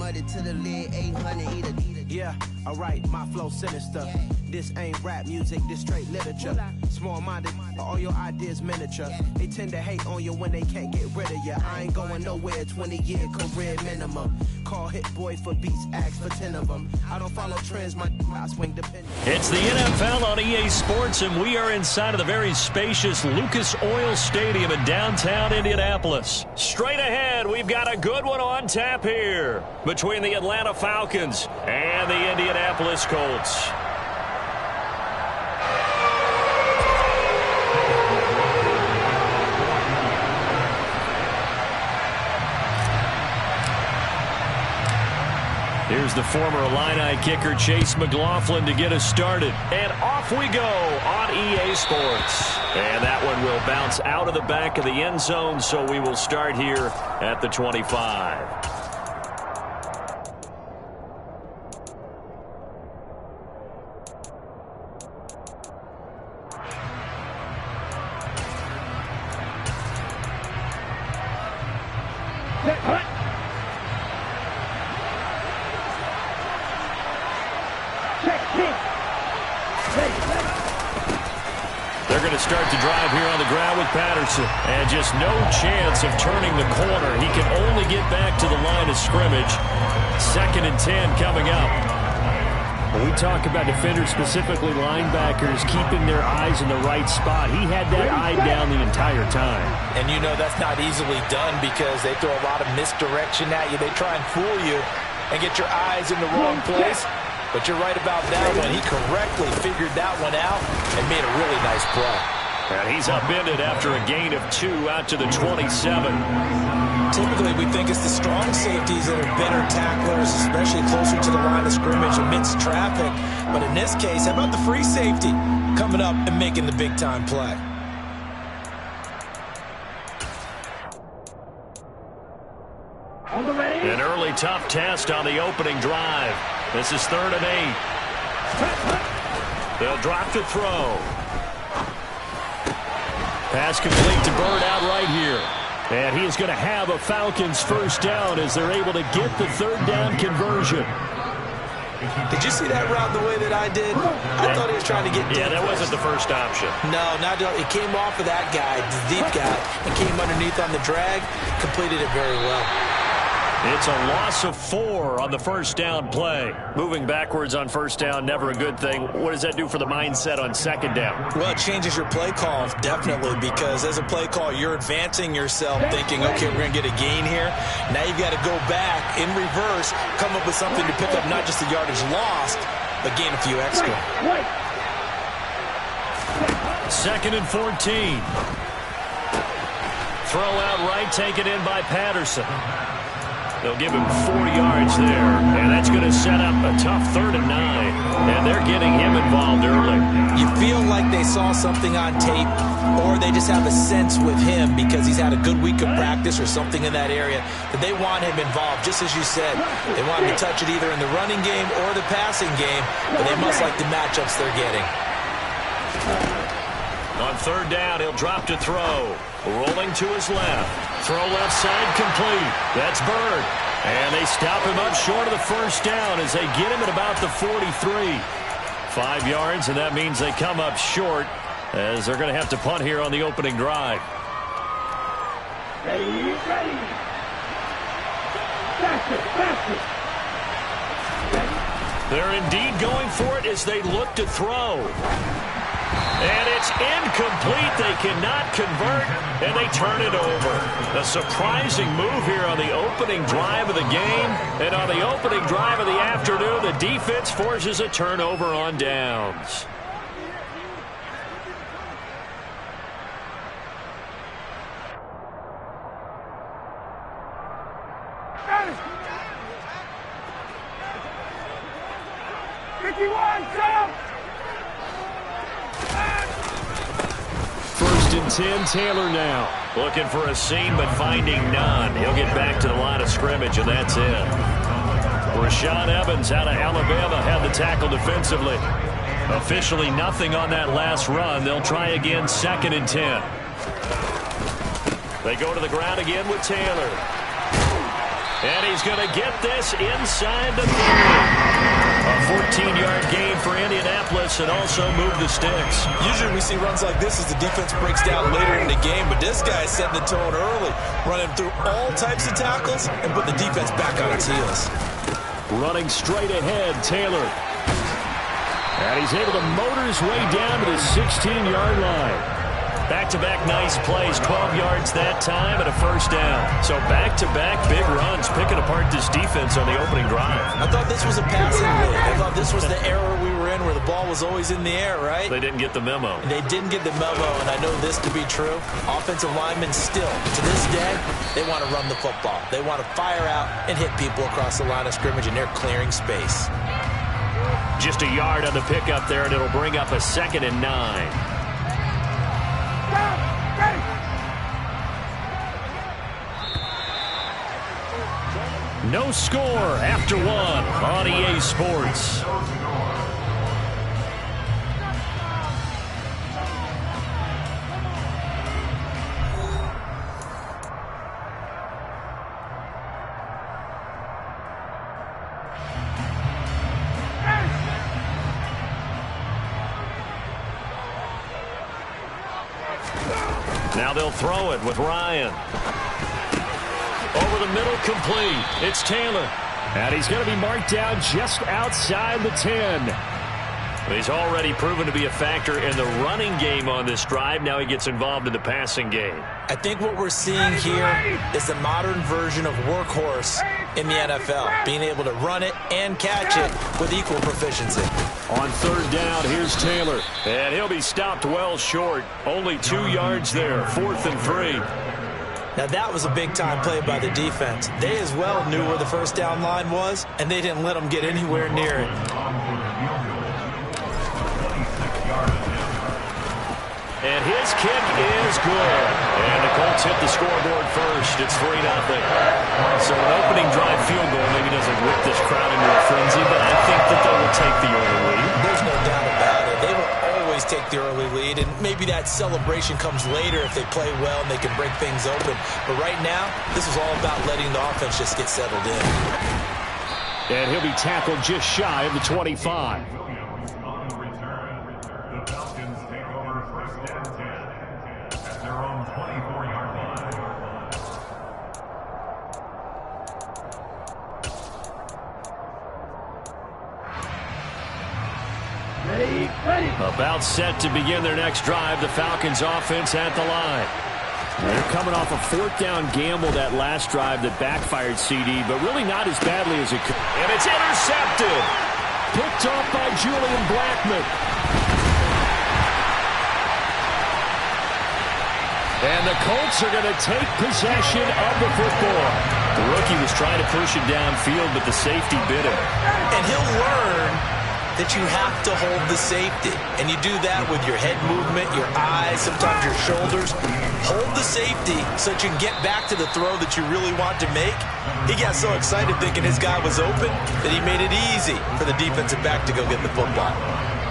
muddy to the lid, 800 eat a. Yeah, alright, my flow sinister. This ain't rap music, this straight literature. Small-minded, all your ideas miniature. They tend to hate on you when they can't get rid of you. I ain't going nowhere, 20-year career minimum. Call Hit Boy for beats, ask for 10 of them. I don't follow trends, my I swing dependent. It's the NFL on EA Sports, and we are inside of the very spacious Lucas Oil Stadium in downtown Indianapolis. Straight ahead, we've got a good one on tap here between the Atlanta Falcons and the Indianapolis Colts. Here's the former Illini kicker Chase McLaughlin to get us started. And off we go on EA Sports. And that one will bounce out of the back of the end zone, so we will start here at the 25. They're going to start the drive here on the ground with Patterson. And just no chance of turning the corner. He can only get back to the line of scrimmage. 2nd and 10 coming up. When we talk about defenders, specifically linebackers, keeping their eyes in the right spot, he had that eye down the entire time. And you know that's not easily done because they throw a lot of misdirection at you. They try and fool you and get your eyes in the wrong place. But you're right about that one. He correctly figured that one out and made a really nice play. And he's upended after a gain of 2 out to the 27. Typically, we think it's the strong safeties that are better tacklers, especially closer to the line of scrimmage amidst traffic. But in this case, how about the free safety coming up and making the big-time play? An early tough test on the opening drive. This is 3rd and 8. They'll drop to throw. Pass complete to Bird out right here. And he is going to have a Falcons first down as they're able to get the 3rd down conversion. Did you see that route the way that I did? I thought he was trying to get deep. Yeah, that wasn't the first option. No, not at all. It came off of that guy, the deep guy, and came underneath on the drag. Completed it very well. It's a loss of 4 on the first down play. Moving backwards on first down, never a good thing. What does that do for the mindset on 2nd down? Well, it changes your play call, definitely, because as a play call, you're advancing yourself thinking, okay, we're going to get a gain here. Now you've got to go back in reverse, come up with something to pick up not just the yardage lost, but gain a few extra. 2nd and 14. Throw out right, taken in by Patterson. They'll give him 4 yards there, and that's going to set up a tough 3rd and 9, and they're getting him involved early. You feel like they saw something on tape, or they just have a sense with him because he's had a good week of practice or something in that area that they want him involved. Just as you said, they want him to touch it either in the running game or the passing game, but they must like the matchups they're getting. On 3rd down, he'll drop to throw. Rolling to his left. Throw left side complete. That's Bird. And they stop him up short of the first down as they get him at about the 43. 5 yards, and that means they come up short as they're going to have to punt here on the opening drive. Ready. Faster. They're indeed going for it as they look to throw. And it's incomplete. They cannot convert, and they turn it over. A surprising move here on the opening drive of the game. And on the opening drive of the afternoon, the defense forces a turnover on downs. First and 10, Taylor now. Looking for a seam, but finding none. He'll get back to the line of scrimmage, and that's it. Rashaan Evans out of Alabama had the tackle defensively. Officially nothing on that last run. They'll try again, 2nd and 10. They go to the ground again with Taylor. And he's going to get this inside the 30. A 14-yard gain for Indianapolis and also move the sticks. Usually we see runs like this as the defense breaks down later in the game, but this guy is setting the tone early, running through all types of tackles and put the defense back on its heels. Running straight ahead, Taylor. And he's able to motor his way down to the 16-yard line. Back-to-back nice plays, 12 yards that time and a first down. So back-to-back big runs, picking apart this defense on the opening drive. I thought this was a passing league. I thought this was the era we were in where the ball was always in the air, right? They didn't get the memo. They didn't get the memo, and I know this to be true. Offensive linemen still, to this day, they want to run the football. They want to fire out and hit people across the line of scrimmage, and they're clearing space. Just a yard on the pickup there, and it'll bring up a 2nd and 9. No score after 1 on EA Sports. Now they'll throw it with Ryan. Over the middle, complete. It's Taylor. And he's going to be marked down just outside the 10. He's already proven to be a factor in the running game on this drive. Now he gets involved in the passing game. I think what we're seeing here is the modern version of workhorse in the NFL, being able to run it and catch it with equal proficiency. On 3rd down, here's Taylor. And he'll be stopped well short. Only 2 yards there, 4th and 3. Now that was a big-time play by the defense. They as well knew where the first down line was, and they didn't let them get anywhere near it. And his kick is good. And the Colts hit the scoreboard first. It's 3-0. So an opening drive field goal maybe doesn't whip this crowd into a frenzy, but I think that they will take the early lead. There's no doubt about it. They will always take the early lead, and maybe that celebration comes later if they play well and they can break things open. But right now, this is all about letting the offense just get settled in. And he'll be tackled just shy of the 25. About set to begin their next drive. The Falcons offense at the line. They're coming off a 4th down gamble that last drive that backfired CD, but really not as badly as it could. And it's intercepted. Picked off by Julian Blackman. And the Colts are going to take possession of the football. The rookie was trying to push it downfield, but the safety bit him. And he'll learn that you have to hold the safety. And you do that with your head movement, your eyes, sometimes your shoulders. Hold the safety so that you can get back to the throw that you really want to make. He got so excited thinking his guy was open that he made it easy for the defensive back to go get the football.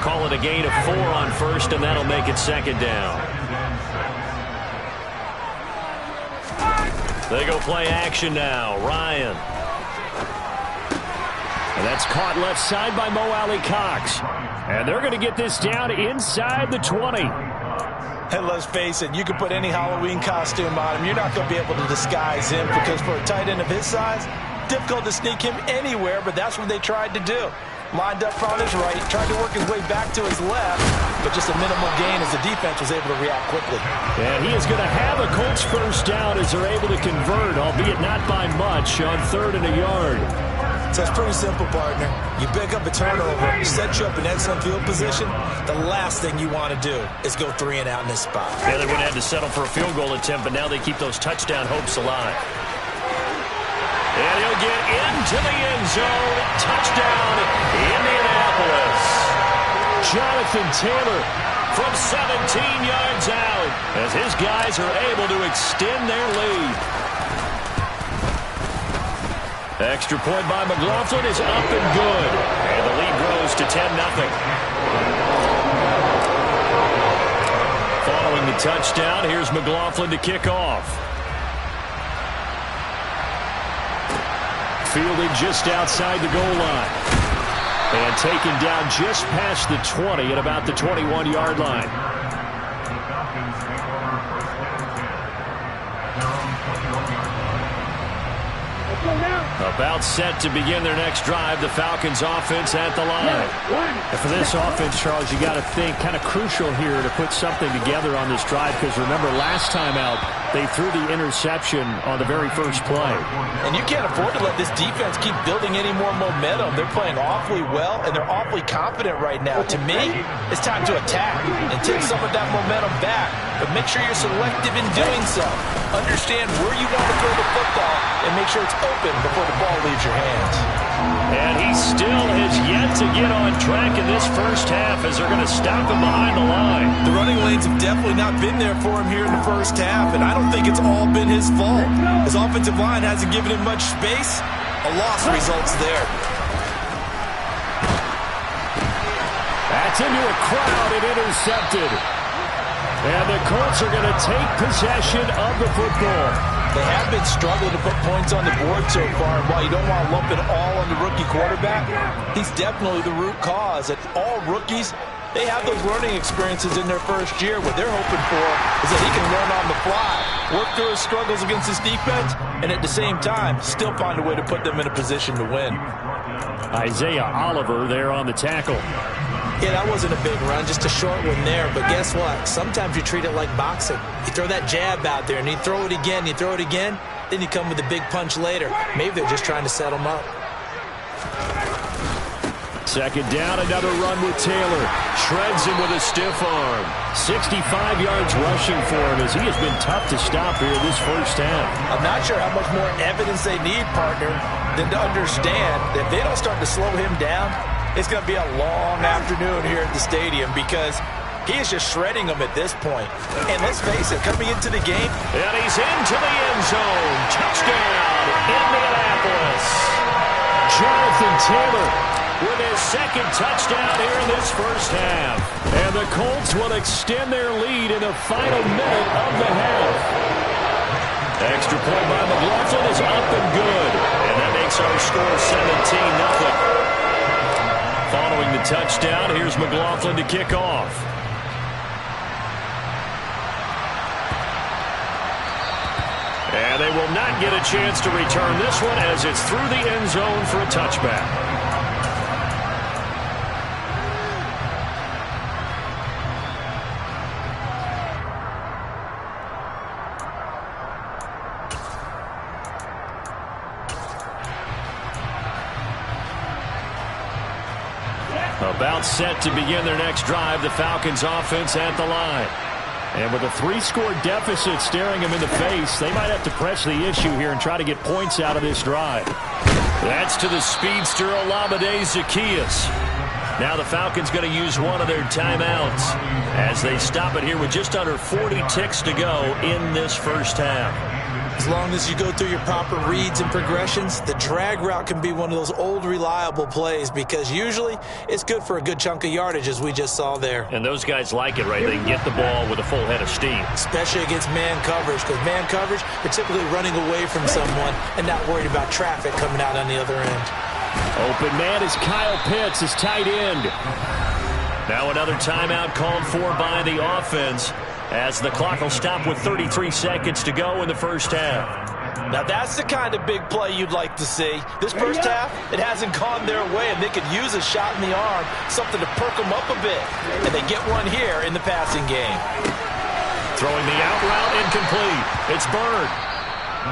Call it a gain of 4 on first, and that'll make it 2nd down. They go play action now. Ryan. And that's caught left side by Mo Alley Cox. And they're going to get this down inside the 20. And let's face it, you can put any Halloween costume on him. You're not going to be able to disguise him because for a tight end of his size, difficult to sneak him anywhere, but that's what they tried to do. Lined up on his right, tried to work his way back to his left, but just a minimal gain as the defense was able to react quickly. And he is going to have a Colts first down as they're able to convert, albeit not by much, on 3rd and a yard. So it's pretty simple, partner. You pick up a turnover, set you up in excellent field position. The last thing you want to do is go 3 and out in this spot. Yeah, they would have had to settle for a field goal attempt, but now they keep those touchdown hopes alive. And he'll get into the end zone. Touchdown, Indianapolis. Jonathan Taylor from 17 yards out as his guys are able to extend their lead. Extra point by McLaughlin is up and good. And the lead grows to 10-0. Following the touchdown, here's McLaughlin to kick off. Fielded just outside the goal line. And taken down just past the 20 at about the 21-yard line. About set to begin their next drive. The Falcons offense at the line. And for this offense, Charles, you got to think kind of crucial here to put something together on this drive, because remember last time out they threw the interception on the very first play. And you can't afford to let this defense keep building any more momentum. They're playing awfully well, and they're awfully confident right now. To me, it's time to attack and take some of that momentum back, but make sure you're selective in doing so. Understand where you want to throw the football and make sure it's open before the ball leaves your hands. And he still has yet to get on track in this first half as they're going to stop him behind the line. The running lanes have definitely not been there for him here in the first half, and I don't think it's all been his fault. His offensive line hasn't given him much space. A loss results there. That's into a crowd and intercepted. And the Colts are going to take possession of the football. They have been struggling to put points on the board so far, and while you don't want to lump it all on the rookie quarterback, he's definitely the root cause. And all rookies, they have those learning experiences in their first year. What they're hoping for is that he can learn on the fly, work through his struggles against his defense, and at the same time, still find a way to put them in a position to win. Isaiah Oliver there on the tackle. Yeah, that wasn't a big run, just a short one there. But guess what? Sometimes you treat it like boxing. You throw that jab out there, and you throw it again, you throw it again, then you come with a big punch later. Maybe they're just trying to set him up. Second down, another run with Taylor. Shreds him with a stiff arm. 65 yards rushing for him as he has been tough to stop here this first half. I'm not sure how much more evidence they need, partner, than to understand that if they don't start to slow him down, it's going to be a long afternoon here at the stadium, because he is just shredding them at this point. And let's face it, coming into the game, and he's into the end zone. Touchdown, Indianapolis. Jonathan Taylor with his second touchdown here in this first half. And the Colts will extend their lead in the final minute of the half. Extra point by McLaughlin is up and good. And that makes our score 17-0. Following the touchdown, here's McLaughlin to kick off. And they will not get a chance to return this one as it's through the end zone for a touchback. About set to begin their next drive, the Falcons offense at the line. And with a 3-score deficit staring them in the face, they might have to press the issue here and try to get points out of this drive. That's to the speedster Olamide Zaccheaus. Now the Falcons going to use one of their timeouts as they stop it here with just under 40 ticks to go in this first half. As long as you go through your proper reads and progressions, the drag route can be one of those old reliable plays, because usually it's good for a good chunk of yardage, as we just saw there. And those guys like it, right? They can get the ball with a full head of steam. Especially against man coverage, because man coverage, they're typically running away from someone and not worried about traffic coming out on the other end. Open man is Kyle Pitts, his tight end. Now another timeout called for by the offense, as the clock will stop with 33 seconds to go in the first half. Now that's the kind of big play you'd like to see. This first half, it hasn't gone their way, and they could use a shot in the arm, something to perk them up a bit. And they get one here in the passing game. Throwing the out route, incomplete. It's Bird.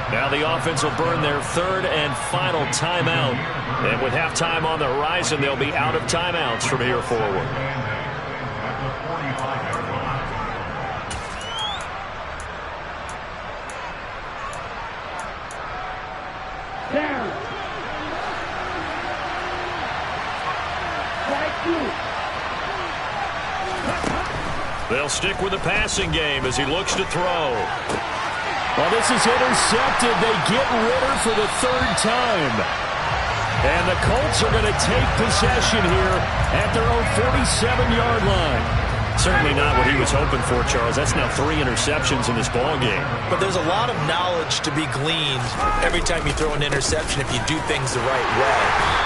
Now the offense will burn their third and final timeout. And with halftime on the horizon, they'll be out of timeouts from here forward. They'll stick with the passing game as he looks to throw. Well, this is intercepted. They get Ritter for the third time. And the Colts are going to take possession here at their own 47-yard line. Certainly not what he was hoping for, Charles. That's now 3 interceptions in this ball game. But there's a lot of knowledge to be gleaned every time you throw an interception if you do things the right way.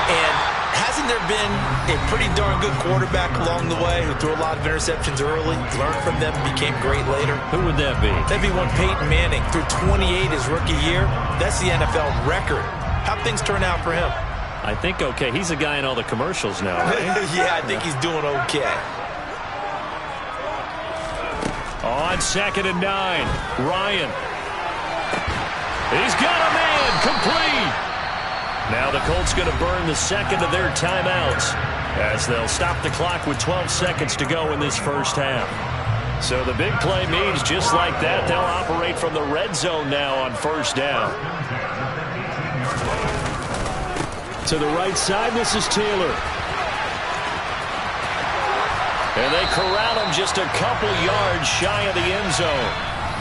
And hasn't there been a pretty darn good quarterback along the way who threw a lot of interceptions early, learned from them, became great later? Who would that be? That'd be one Peyton Manning. Threw 28 his rookie year. That's the NFL record. How'd things turn out for him? I think okay. He's a guy in all the commercials now, right? Yeah, I think he's doing okay. On 2nd and 9, Ryan. He's got a man, complete. Now the Colts going to burn the second of their timeouts as they'll stop the clock with 12 seconds to go in this first half. So the big play means just like that, they'll operate from the red zone now on first down. To the right side, this is Taylor. And they corral him just a couple yards shy of the end zone.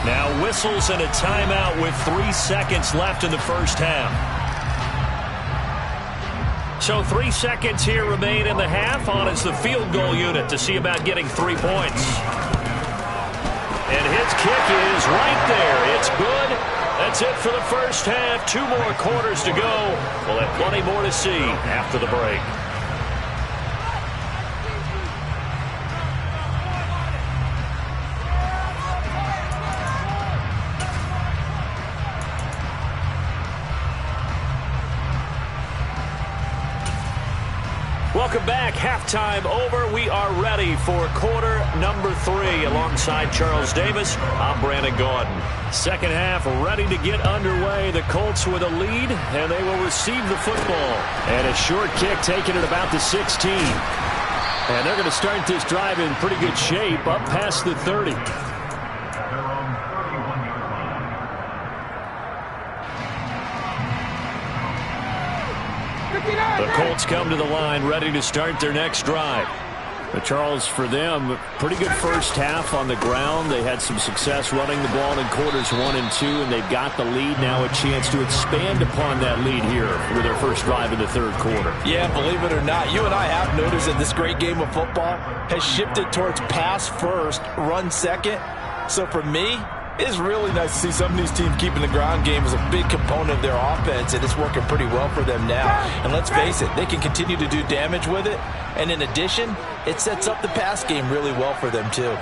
Now whistles and a timeout with 3 seconds left in the first half. So 3 seconds here remain in the half. On is the field goal unit to see about getting 3 points. And his kick is right there. It's good. That's it for the first half. 2 more quarters to go. We'll have plenty more to see after the break. Welcome back. Halftime over. We are ready for quarter number 3. Alongside Charles Davis, I'm Brandon Gaudin. Second half ready to get underway. The Colts with a lead, and they will receive the football. And a short kick taken at about the 16. And they're going to start this drive in pretty good shape, up past the 30. The Colts come to the line ready to start their next drive. But Charles, for them, pretty good first half on the ground. They had some success running the ball in quarters 1 and 2, and they've got the lead now, a chance to expand upon that lead here with their first drive in the third quarter. Yeah, believe it or not, you and I have noticed that this great game of football has shifted towards pass first, run second. So for me, it's really nice to see some of these teams keeping the ground game as a big component of their offense, and it's working pretty well for them now. And let's face it, they can continue to do damage with it. And in addition, it sets up the pass game really well for them too.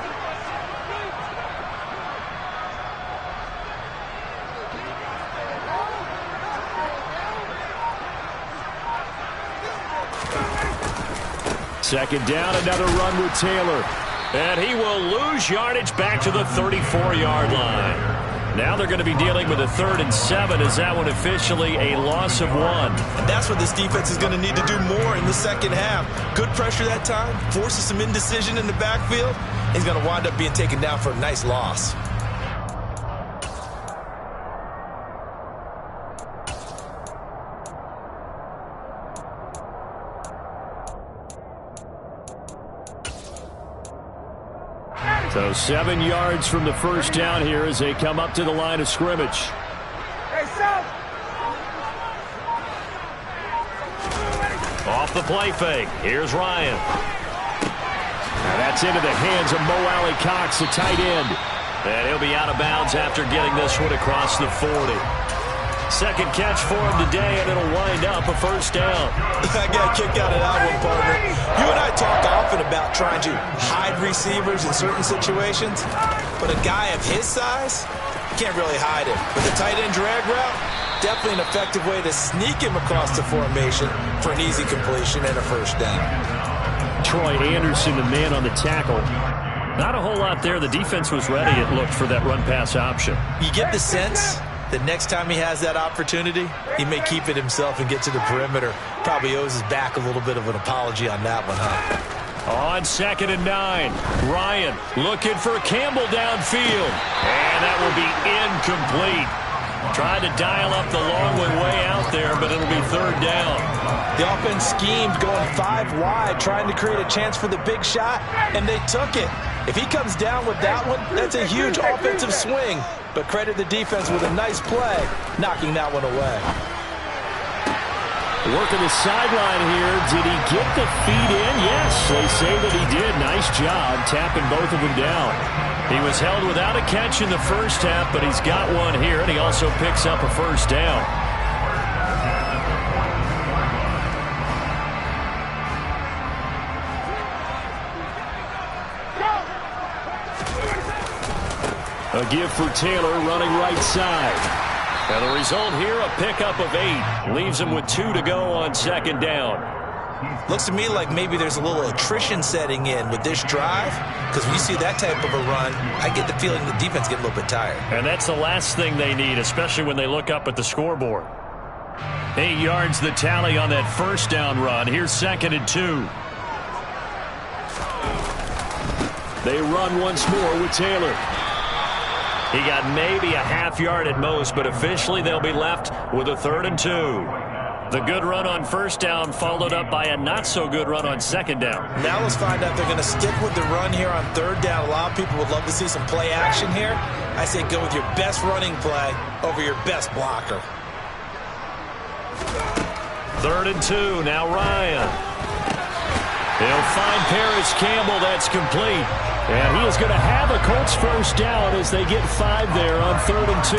Second down, another run with Taylor. And he will lose yardage back to the 34-yard line. Now they're going to be dealing with a 3rd and 7. Is that one officially a loss of 1? And that's what this defense is going to need to do more in the second half. Good pressure that time, forces some indecision in the backfield. He's going to wind up being taken down for a nice loss. So 7 yards from the first down here as they come up to the line of scrimmage. Off the play fake. Here's Ryan. Now that's into the hands of Mo Alley-Cox, the tight end. And he'll be out of bounds after getting this one across the 40. Second catch for him today, and it'll wind up a first down. I got a kick out of that one, partner. You and I talk often about trying to hide receivers in certain situations, but a guy of his size, you can't really hide him. With the tight end drag route, definitely an effective way to sneak him across the formation for an easy completion and a first down. Troy Anderson, the man on the tackle. Not a whole lot there. The defense was ready, it looked, for that run-pass option. You get the sense that next time he has that opportunity, he may keep it himself and get to the perimeter. Probably owes his back a little bit of an apology on that one, huh? On 2nd and 9, Ryan looking for Campbell downfield. And that will be incomplete. Tried to dial up the long one way out there, but it'll be 3rd down. The offense schemed going 5 wide, trying to create a chance for the big shot, and they took it. If he comes down with that one, that's a huge offensive swing. But credit the defense with a nice play, knocking that one away. Working the sideline here. Did he get the feet in? Yes, they say that he did. Nice job tapping both of them down. He was held without a catch in the first half, but he's got one here, and he also picks up a first down. A give for Taylor running right side. And the result here, a pickup of 8. Leaves him with 2 to go on second down. Looks to me like maybe there's a little attrition setting in with this drive, because when you see that type of a run, I get the feeling the defense get a little bit tired. And that's the last thing they need, especially when they look up at the scoreboard. 8 yards the tally on that first down run. Here's 2nd and 2. They run once more with Taylor. He got maybe a half yard at most, but officially they'll be left with a 3rd and 2. The good run on first down followed up by a not-so-good run on second down. Now let's find out if they're going to stick with the run here on 3rd down. A lot of people would love to see some play action here. I say go with your best running play over your best blocker. 3rd and 2, now Ryan. He'll find Paris Campbell. That's complete. And he is going to have a Colts first down as they get 5 there on 3rd and 2.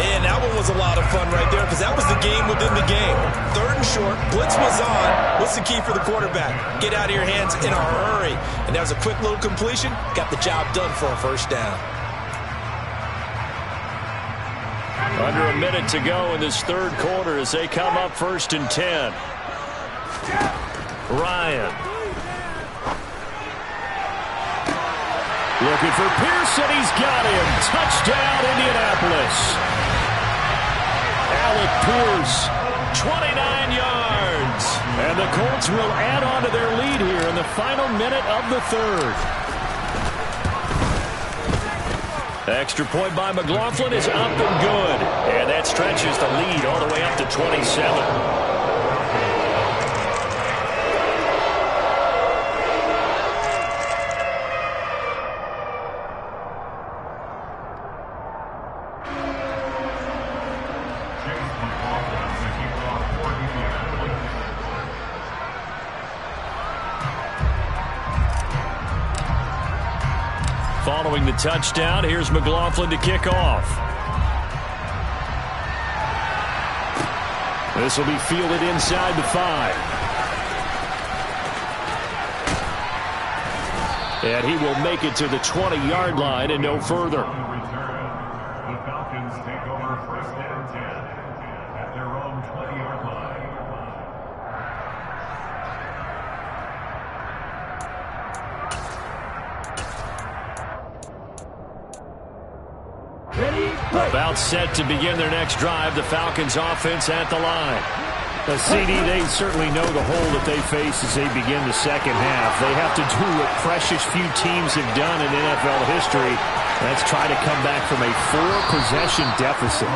And that one was a lot of fun right there because that was the game within the game. 3rd and short, blitz was on. What's the key for the quarterback? Get out of your hands in a hurry. And that was a quick little completion. Got the job done for a first down. Under a minute to go in this 3rd quarter as they come up 1st and 10. Ryan. Looking for Pearson. He's got him. Touchdown, Indianapolis. Alec Pierce, 29 yards. And the Colts will add on to their lead here in the final minute of the 3rd. Extra point by McLaughlin is up and good. And that stretches the lead all the way up to 27. Following the touchdown, here's McLaughlin to kick off. This will be fielded inside the 5. And he will make it to the 20-yard line and no further. The Falcons take over 1st and 10 at their own 20-yard line. About set to begin their next drive, the Falcons offense at the line. CD, they certainly know the hole that they face as they begin the second half. They have to do what precious few teams have done in NFL history. Let's try to come back from a 4-possession deficit.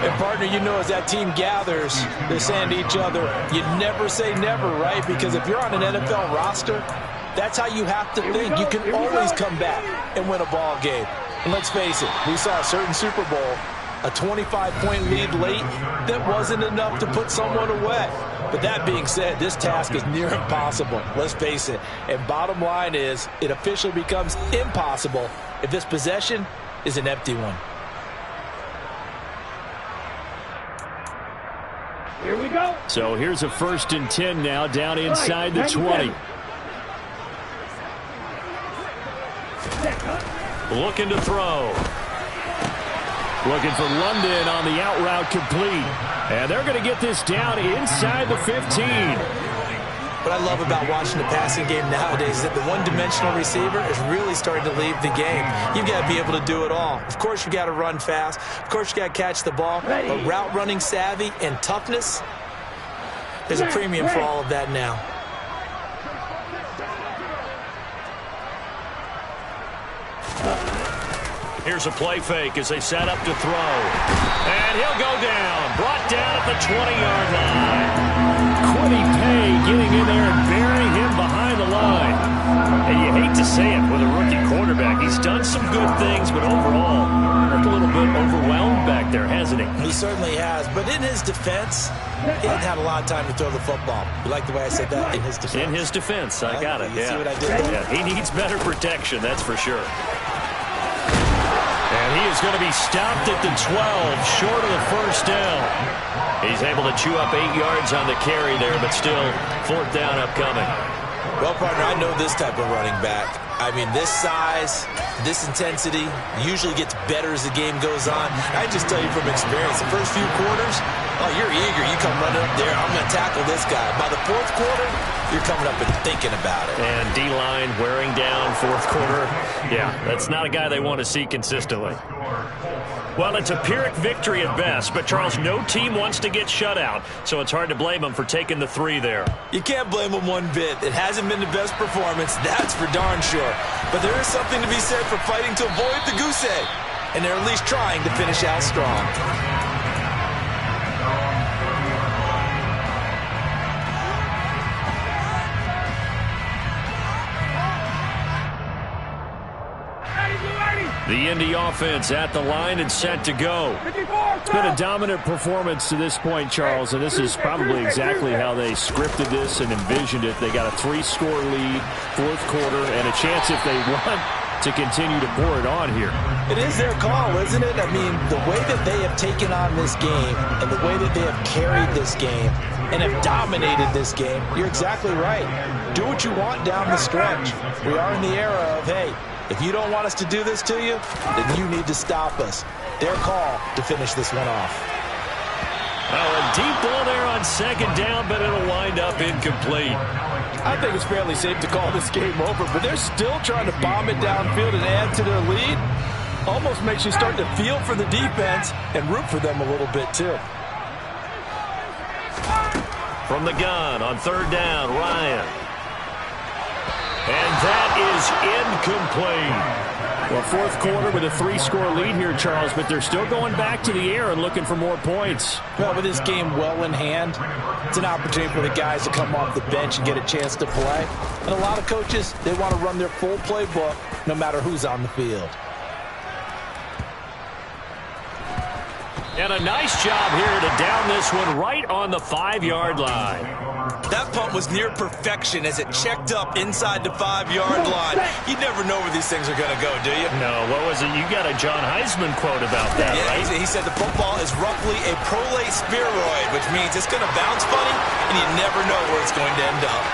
And partner, you know, as that team gathers, they're saying to each other, you never say never, right? Because if you're on an NFL roster, that's how you have to think. You can always come back and win a ball game. And let's face it, we saw a certain Super Bowl, a 25-point lead late that wasn't enough to put someone away. But that being said, this task is near impossible. Let's face it. And bottom line is, it officially becomes impossible if this possession is an empty one. Here we go. So here's a 1st and 10 now down inside the 20. Looking to throw. Looking for London on the out route complete. And they're going to get this down inside the 15. What I love about watching the passing game nowadays is that the one-dimensional receiver is really starting to leave the game. You've got to be able to do it all. Of course, you've got to run fast. Of course, you've got to catch the ball. But route running savvy and toughness, there's a premium for all of that now. Here's a play fake as they set up to throw. And he'll go down. Brought down at the 20-yard line. Quiddy Pay getting in there and burying him behind the line. And you hate to say it with a rookie quarterback. He's done some good things, but overall, looked a little bit overwhelmed back there, hasn't he? He certainly has. But in his defense, he hasn't had a lot of time to throw the football. You like the way I said that? In his defense. In his defense. I got it. You see what I did? Yeah, he needs better protection, that's for sure. And he is going to be stopped at the 12, short of the first down. He's able to chew up 8 yards on the carry there, but still 4th down upcoming. Well, partner, I know this type of running back. I mean, this size, this intensity usually gets better as the game goes on. I just tell you from experience, the first few quarters, oh, you're eager. You come running up there, I'm going to tackle this guy. By the 4th quarter, you're coming up and thinking about it. And D-line wearing down 4th quarter. Yeah, that's not a guy they want to see consistently. Well, it's a Pyrrhic victory at best, but Charles, no team wants to get shut out, so it's hard to blame them for taking the 3 there. You can't blame them one bit. It hasn't been the best performance, that's for darn sure. But there is something to be said for fighting to avoid the goose egg, and they're at least trying to finish out strong. The Indy offense at the line and set to go. It's been a dominant performance to this point, Charles, and this is probably exactly how they scripted this and envisioned it. They got a 3-score lead, 4th quarter, and a chance if they want to continue to pour it on here. It is their call, isn't it? I mean, the way that they have taken on this game and the way that they have carried this game and have dominated this game, you're exactly right. Do what you want down the stretch. We are in the era of, hey, if you don't want us to do this to you, then you need to stop us. Their call to finish this one off. Oh, a deep ball there on 2nd down, but it'll wind up incomplete. I think it's fairly safe to call this game over, but they're still trying to bomb it downfield and add to their lead. Almost makes you start to feel for the defense and root for them a little bit, too. From the gun on 3rd down, Ryan. And that is incomplete. Well, 4th quarter with a 3-score lead here, Charles, but they're still going back to the air and looking for more points. Well, with this game well in hand, it's an opportunity for the guys to come off the bench and get a chance to play. And a lot of coaches, they want to run their full playbook no matter who's on the field. And a nice job here to down this one right on the 5-yard line. That punt was near perfection as it checked up inside the 5-yard line. You never know where these things are going to go, do you? No, what was it? You got a John Heisman quote about that, right? He said the football is roughly a prolate spheroid, which means it's going to bounce funny, and you never know where it's going to end up.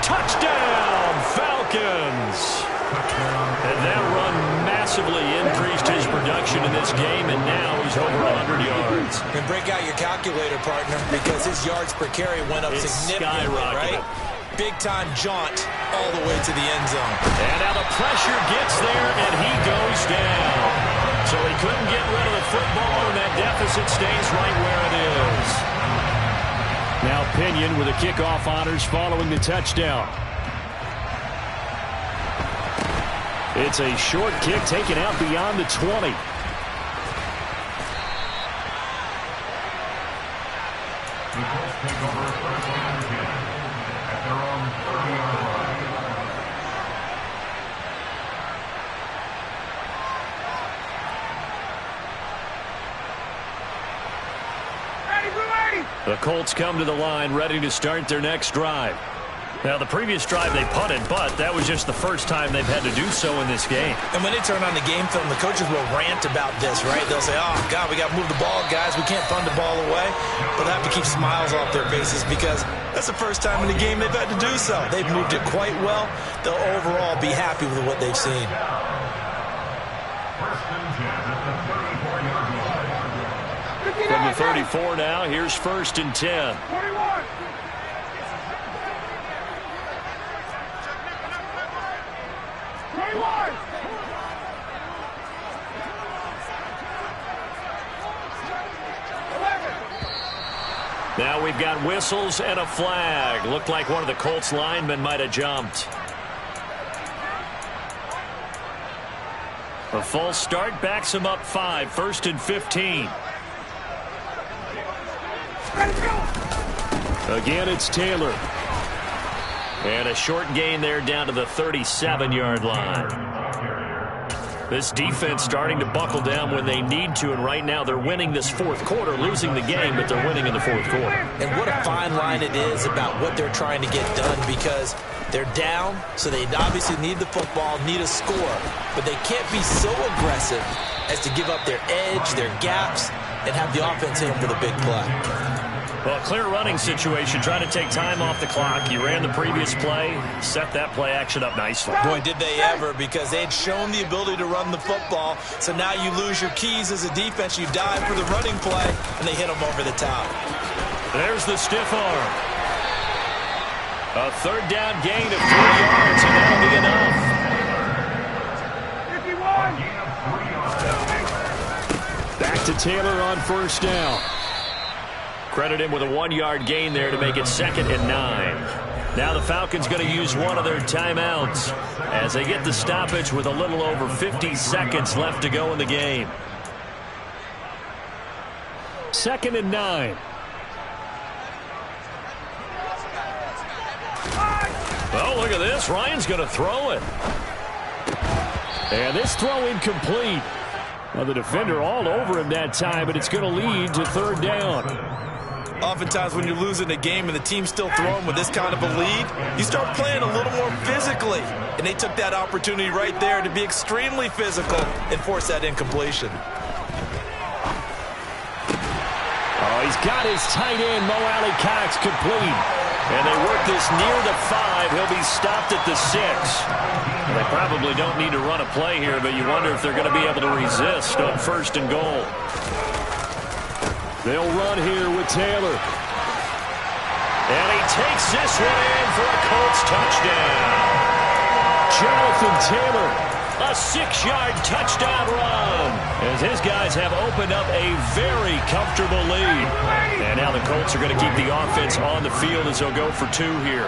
Touchdown, Falcons! And that run massively increased his production in this game, and now he's over 100 yards. And break out your calculator, partner, because his yards per carry went up significantly, right? Big-time jaunt all the way to the end zone. And now the pressure gets there, and he goes down. So he couldn't get rid of the football, and that deficit stays right where it is. Now Pinion with the kickoff honors following the touchdown. It's a short kick taken out beyond the 20. The Colts come to the line ready to start their next drive. Now, the previous drive they punted, but that was just the first time they've had to do so in this game. And when they turn on the game film, the coaches will rant about this, right? They'll say, oh, God, we got to move the ball, guys. We can't punt the ball away. But they have to keep smiles off their faces because that's the first time in the game they've had to do so. They've moved it quite well. They'll overall be happy with what they've seen. From the 34 now, here's 1st and 10. 21. Now we've got whistles and a flag. Looked like one of the Colts linemen might have jumped. A false start backs him up 5, 1st and 15. Let's go. Again, it's Taylor. And a short gain there down to the 37-yard line. This defense starting to buckle down when they need to, and right now they're winning this fourth quarter, losing the game, but they're winning in the fourth quarter. And what a fine line it is about what they're trying to get done, because they're down, so they obviously need the football, need a score, but they can't be so aggressive as to give up their edge, their gaps, and have the offense hit them for the big play. Well, clear running situation, trying to take time off the clock. You ran the previous play, set that play action up nicely. Boy, did they ever, because they had shown the ability to run the football. So now you lose your keys as a defense. You dive for the running play, and they hit them over the top. There's the stiff arm. A third down gain of 3 yards, and that'll be enough. 51. Back to Taylor on first down. Credit him with a 1-yard gain there to make it 2nd and 9. Now the Falcons going to use one of their timeouts as they get the stoppage with a little over 50 seconds left to go in the game. 2nd and 9. Oh, look at this. Ryan's going to throw it. And this throw incomplete. Well, the defender all over him that time, but it's going to lead to 3rd down. Oftentimes when you're losing a game and the team's still throwing with this kind of a lead, you start playing a little more physically. And they took that opportunity right there to be extremely physical and force that incompletion. Oh, he's got his tight end, Mo Alley Cox, complete. And they work this near the 5. He'll be stopped at the 6. They probably don't need to run a play here, but you wonder if they're going to be able to resist on 1st and goal. They'll run here with Taylor. And he takes this one in for a Colts touchdown. Jonathan Taylor, a 6-yard touchdown run, as his guys have opened up a very comfortable lead. And now the Colts are going to keep the offense on the field as they'll go for 2 here.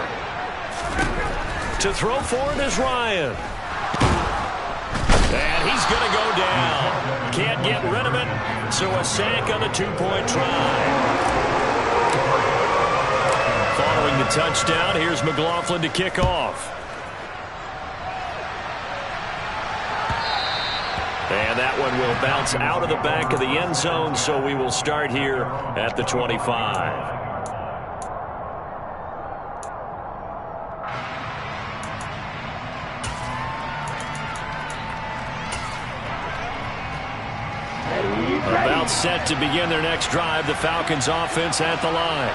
To throw for it is Ryan. And he's going to go down. Can't get rid of it, so a sack on the 2-point try. Following the touchdown, here's McLaughlin to kick off. And that one will bounce out of the back of the end zone, so we will start here at the 25. About set to begin their next drive, the Falcons offense at the line.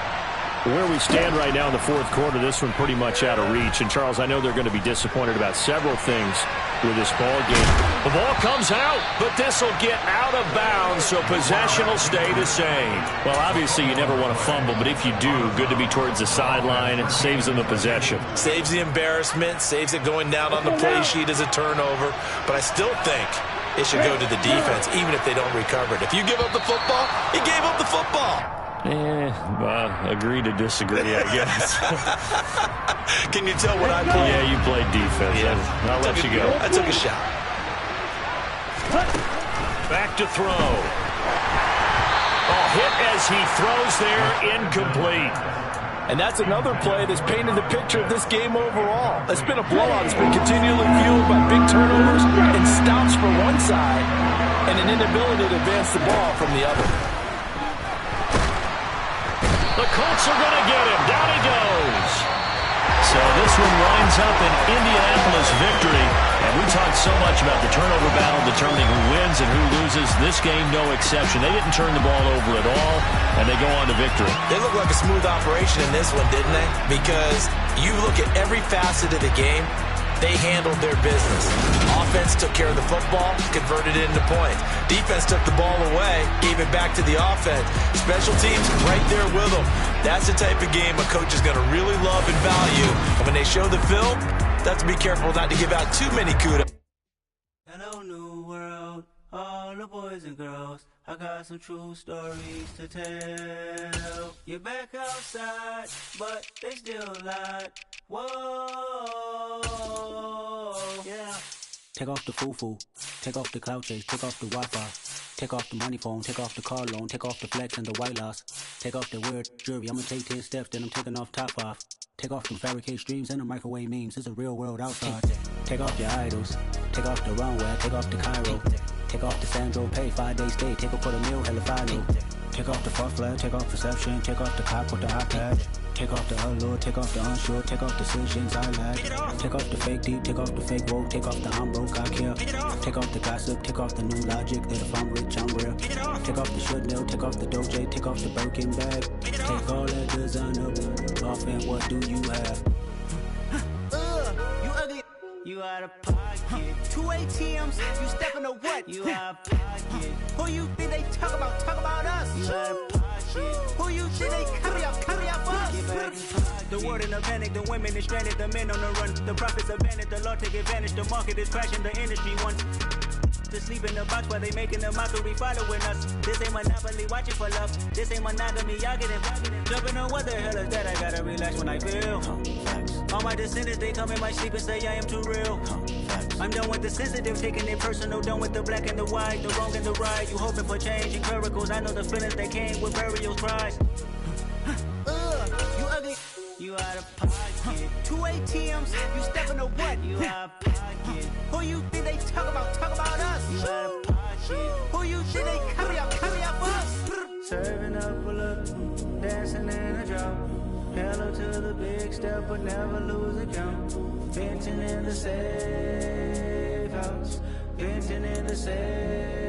Where we stand right now in the fourth quarter, this one pretty much out of reach. And, Charles, I know they're going to be disappointed about several things with this ball game. The ball comes out, but this will get out of bounds, so possession will stay the same. Well, obviously you never want to fumble, but if you do, good to be towards the sideline. It saves them the possession. Saves the embarrassment, saves it going down on the play sheet as a turnover. But I still think it should go to the defense, even if they don't recover it. If you give up the football, you gave up the football. Agree to disagree, I guess. Can you tell what I played? Yeah, you played defense. Yeah. I'll let you go. I took a shot. Back to throw. Oh, hit as he throws there, incomplete. And that's another play that's painted the picture of this game overall. It's been a blowout. It's been continually fueled by big turnovers and stops for one side and an inability to advance the ball from the other. The Colts are going to get him. Down he goes. So this one winds up an Indianapolis victory. And we talked so much about the turnover battle determining who wins and who loses. This game, no exception. They didn't turn the ball over at all, and they go on to victory. They look like a smooth operation in this one, didn't they? Because you look at every facet of the game, they handled their business. Offense took care of the football, converted it into points. Defense took the ball away, gave it back to the offense. Special teams right there with them. That's the type of game a coach is going to really love and value. And when they show the film, they have to be careful not to give out too many kudos. Hello, new world, all the boys and girls. I got some true stories to tell. You're back outside, but they still lied. Whoa, yeah. Take off the foo-foo, take off the cloud chase, take off the Wi-Fi, take off the money phone, take off the car loan, take off the flex and the white loss, take off the weird jewelry, I'ma take 10 steps, then I'm taking off top 5. Take off them fabricated streams and the microwave memes, it's a real world outside. Take off your idols, take off the runway, take off the Cairo, take off the Sandro pay, 5-day stay, take a $250,000, hella final. Take off the false flag, take off perception, take off the cop with the eye patch. Take off the allure, take off the unsure, take off decisions I lack. Take off the fake deep, take off the fake woke, take off the I'm broke, I care. Take off the gossip, take off the new logic that if I'm rich, I'm real. Take off the should know, take off the doje, take off the Birkin bag. Take all that designer off and what do you have? You ugly. You out of pocket. 2 ATMs, you stepping to what? You out of pocket. Who you think they talk about? Talk about us. You out of pocket. Who you think they carry up us? Get back in pocket. The world in a panic, the women is stranded, the men on the run. The profits abandoned, the law take advantage. The market is crashing, the industry won. To sleep in the box while they making a mockery following us. This ain't monopoly, watching for love. This ain't monogamy, y'all get involved. Jumping on what the hell is that? I gotta relax when I feel. All my descendants, they come in my sleep and say I am too real. I'm done with the sensitive, taking it personal. Done with the black and the white, the wrong and the right. You hoping for change and miracles. I know the feelings that came with burial cries. You ugly. You out of pocket. 2 ATMs, you stepping to what? You out of pocket. Who you think they talk about? Talk about us. You out of pocket. Who you think they carry up us? Serving up a look, dancing in a drop. Hello to the big step, but never lose a count. Venting in the safe house. Venting in the safe.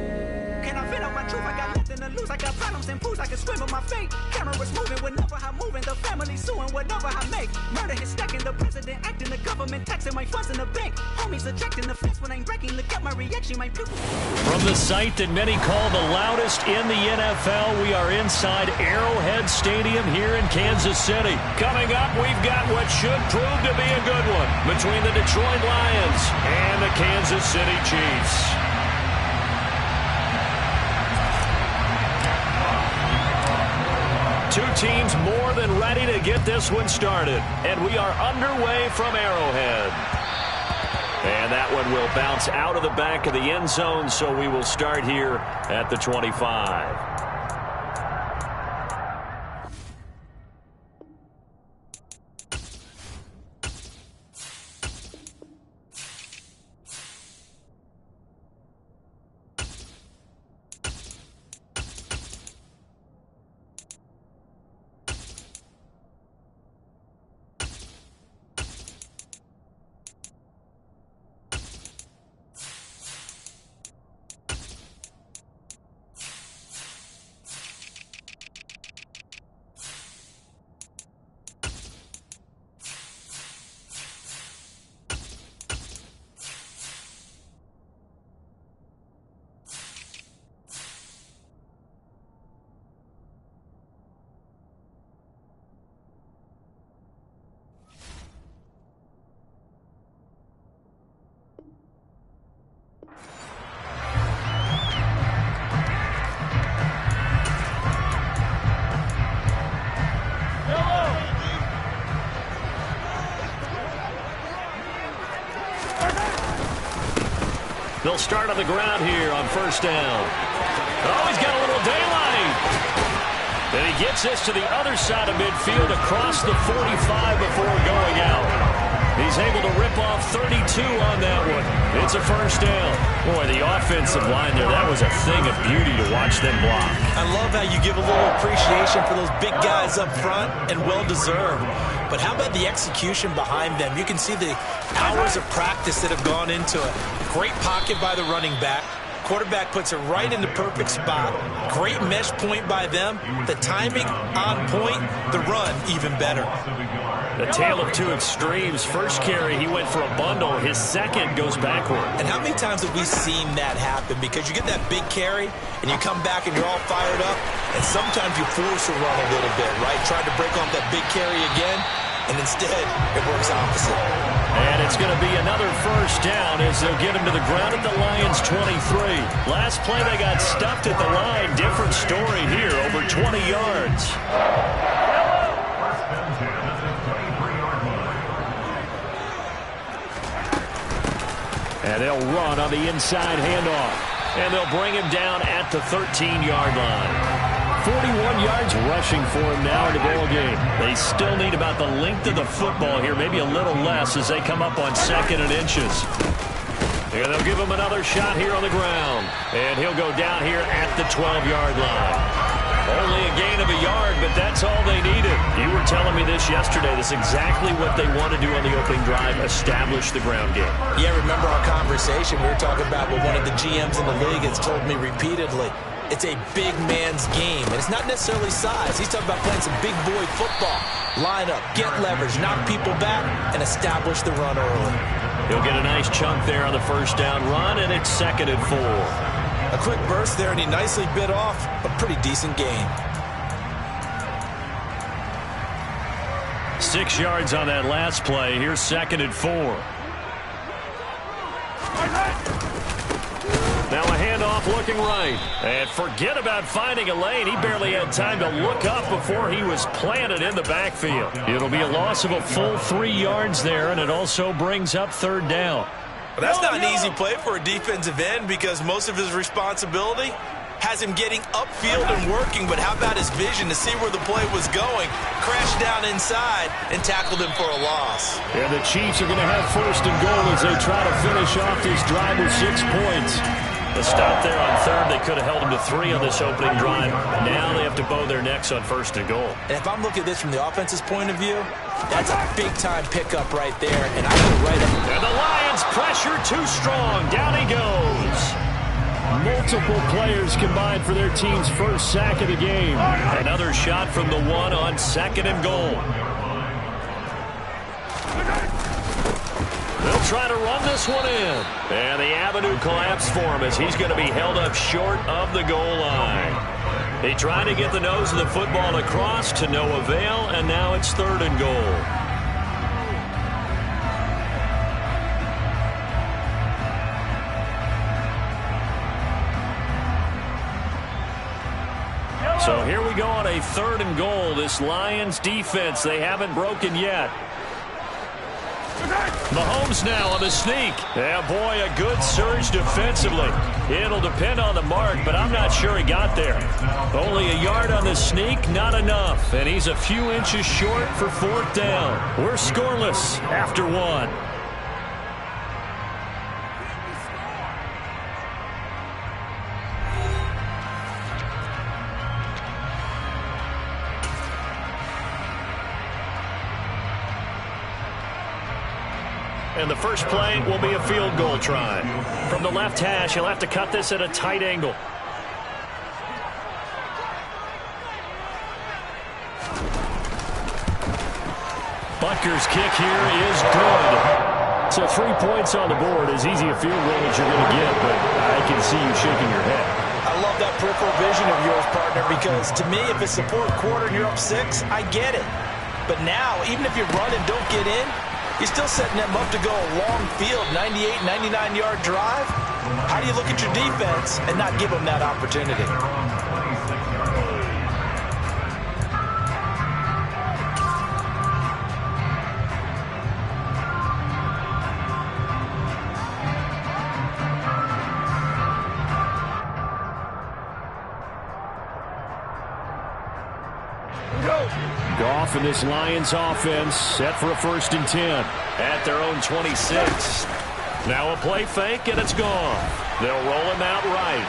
Can I vent out my truth? I got nothing to lose. I got problems and fools. I can swim with my fate. Cameras moving whenever I'm moving. The family suing whatever I make. Murder is stacking. The president acting. The government taxing my funds in the bank. Homies ejecting the fence when I'm breaking. Look at my reaction. My people. From the site that many call the loudest in the NFL, we are inside Arrowhead Stadium here in Kansas City. Coming up, we've got what should prove to be a good one between the Detroit Lions and the Kansas City Chiefs. Two teams more than ready to get this one started. And we are underway from Arrowhead. And that one will bounce out of the back of the end zone, so we will start here at the 25. They'll start on the ground here on first down. Oh, he's got a little daylight. And he gets this to the other side of midfield across the 45 before going out. He's able to rip off 32 on that one. It's a first down. Boy, the offensive line there, that was a thing of beauty to watch them block. I love how you give a little appreciation for those big guys up front, and well-deserved. But how about the execution behind them? You can see the hours of practice that have gone into it. Great pocket by the running back. Quarterback puts it right in the perfect spot. Great mesh point by them. The timing on point. The run even better. The tale of two extremes. First carry, he went for a bundle. His second goes backward. And how many times have we seen that happen? Because you get that big carry, and you come back and you're all fired up, and sometimes you force a run a little bit, right? Try to break off that big carry again, and instead it works opposite. And it's going to be another first down as they'll get him to the ground at the Lions' 23. Last play they got stuffed at the line. Different story here, over 20 yards. And they'll run on the inside handoff. And they'll bring him down at the 13-yard line. 41 yards rushing for him now in the ball game. They still need about the length of the football here, maybe a little less as they come up on 2nd and inches. And they'll give him another shot here on the ground. And he'll go down here at the 12-yard line. Only a gain of a yard, but that's all they needed. You were telling me this yesterday. That's exactly what they want to do on the opening drive, establish the ground game. Yeah, remember our conversation? We were talking about what one of the GMs in the league has told me repeatedly. It's a big man's game, and it's not necessarily size. He's talking about playing some big boy football. Line up, get leverage, knock people back, and establish the run early. He'll get a nice chunk there on the first down run, and it's 2nd and 4. A quick burst there, and he nicely bit off a pretty decent gain. 6 yards on that last play. Here's 2nd and 4. Now a handoff looking right. And forget about finding a lane. He barely had time to look up before he was planted in the backfield. It'll be a loss of a full 3 yards there, and it also brings up 3rd down. But that's not an easy play for a defensive end because most of his responsibility has him getting upfield and working, but how about his vision to see where the play was going, crashed down inside, and tackled him for a loss. And the Chiefs are going to have 1st and goal as they try to finish off this drive with 6 points. The stop there on 3rd, they could have held him to 3 on this opening drive. Now they have to bow their necks on 1st and goal. And if I'm looking at this from the offense's point of view, that's a big-time pickup right there, and I go right up. And the Lions pressure too strong. Down he goes. Multiple players combined for their team's first sack of the game. Another shot from the 1 on 2nd and goal. They'll try to run this one in. And the avenue collapsed for him as he's going to be held up short of the goal line. He tried to get the nose of the football across to no avail, and now it's 3rd and goal. So here we go on a 3rd and goal. This Lions defense, they haven't broken yet. Mahomes now on the sneak. Yeah, boy, a good surge defensively. It'll depend on the mark, but I'm not sure he got there. Only a yard on the sneak, not enough. And he's a few inches short for 4th down. We're scoreless after 1. And the first play will be a field goal try. From the left hash, he'll have to cut this at a tight angle. Butker's kick here is good. So 3 points on the board, as easy a field goal as you're going to get, but I can see you shaking your head. I love that peripheral vision of yours, partner, because to me, if it's the 4th quarter and you're up 6, I get it. But now, even if you run and don't get in, you're still setting them up to go a long field, 98, 99-yard drive. How do you look at your defense and not give them that opportunity? Goff and this Lions offense set for a 1st and 10 at their own 26. Now a play fake, and it's gone. They'll roll him out right.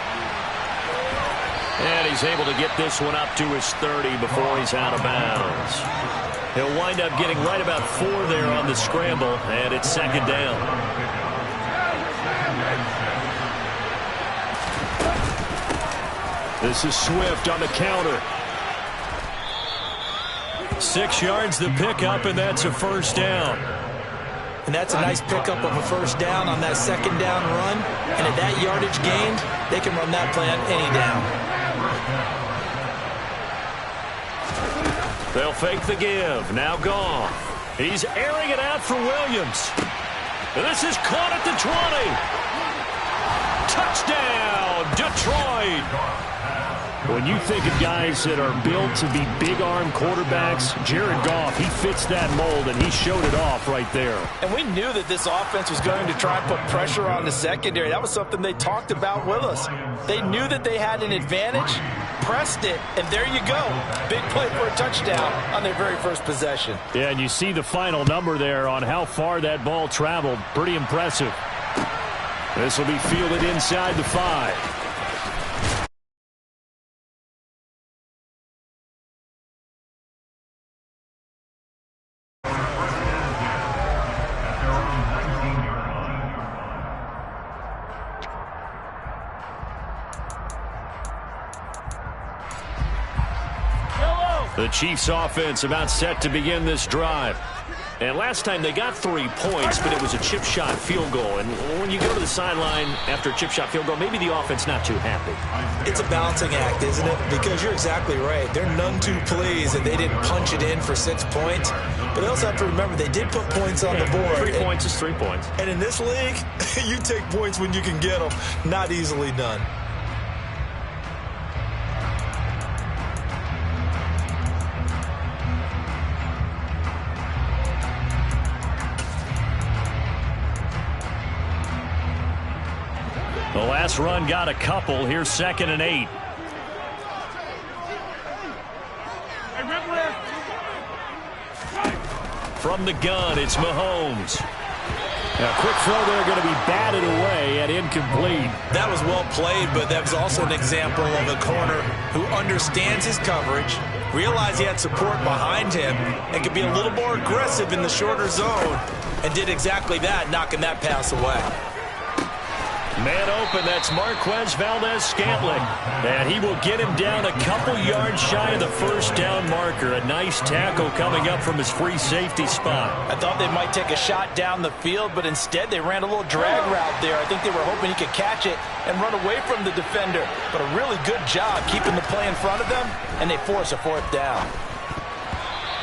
And he's able to get this one up to his 30 before he's out of bounds. He'll wind up getting right about 4 there on the scramble, and it's 2nd down. This is Swift on the counter. 6 yards the pickup, and that's a 1st down. And that's a nice pickup of a 1st down on that 2nd down run. And at that yardage gained, they can run that play on any down. They'll fake the give. Now Goff. He's airing it out for Williams. And this is caught at the 20. Touchdown, Detroit. When you think of guys that are built to be big-arm quarterbacks, Jared Goff, he fits that mold, and he showed it off right there. And we knew that this offense was going to try and put pressure on the secondary. That was something they talked about with us. They knew that they had an advantage, pressed it, and there you go. Big play for a touchdown on their very first possession. Yeah, and you see the final number there on how far that ball traveled. Pretty impressive. This will be fielded inside the 5. The Chiefs offense about set to begin this drive. And last time they got 3 points, but it was a chip shot field goal. And when you go to the sideline after a chip shot field goal, maybe the offense not too happy. It's a balancing act, isn't it? Because you're exactly right. They're none too pleased that they didn't punch it in for 6 points. But they also have to remember they did put points on the board. 3 points is 3 points. And in this league, you take points when you can get them. Not easily done. The last run got a couple. Here's 2nd and 8. From the gun, it's Mahomes. A quick throw there going to be batted away and incomplete. That was well played, but that was also an example of a corner who understands his coverage, realized he had support behind him, and could be a little more aggressive in the shorter zone, and did exactly that, knocking that pass away. Man open, that's Marquez Valdez-Scantling. And he will get him down a couple yards shy of the first down marker. A nice tackle coming up from his free safety spot. I thought they might take a shot down the field, but instead they ran a little drag route there. I think they were hoping he could catch it and run away from the defender. But a really good job keeping the play in front of them, and they force a 4th down.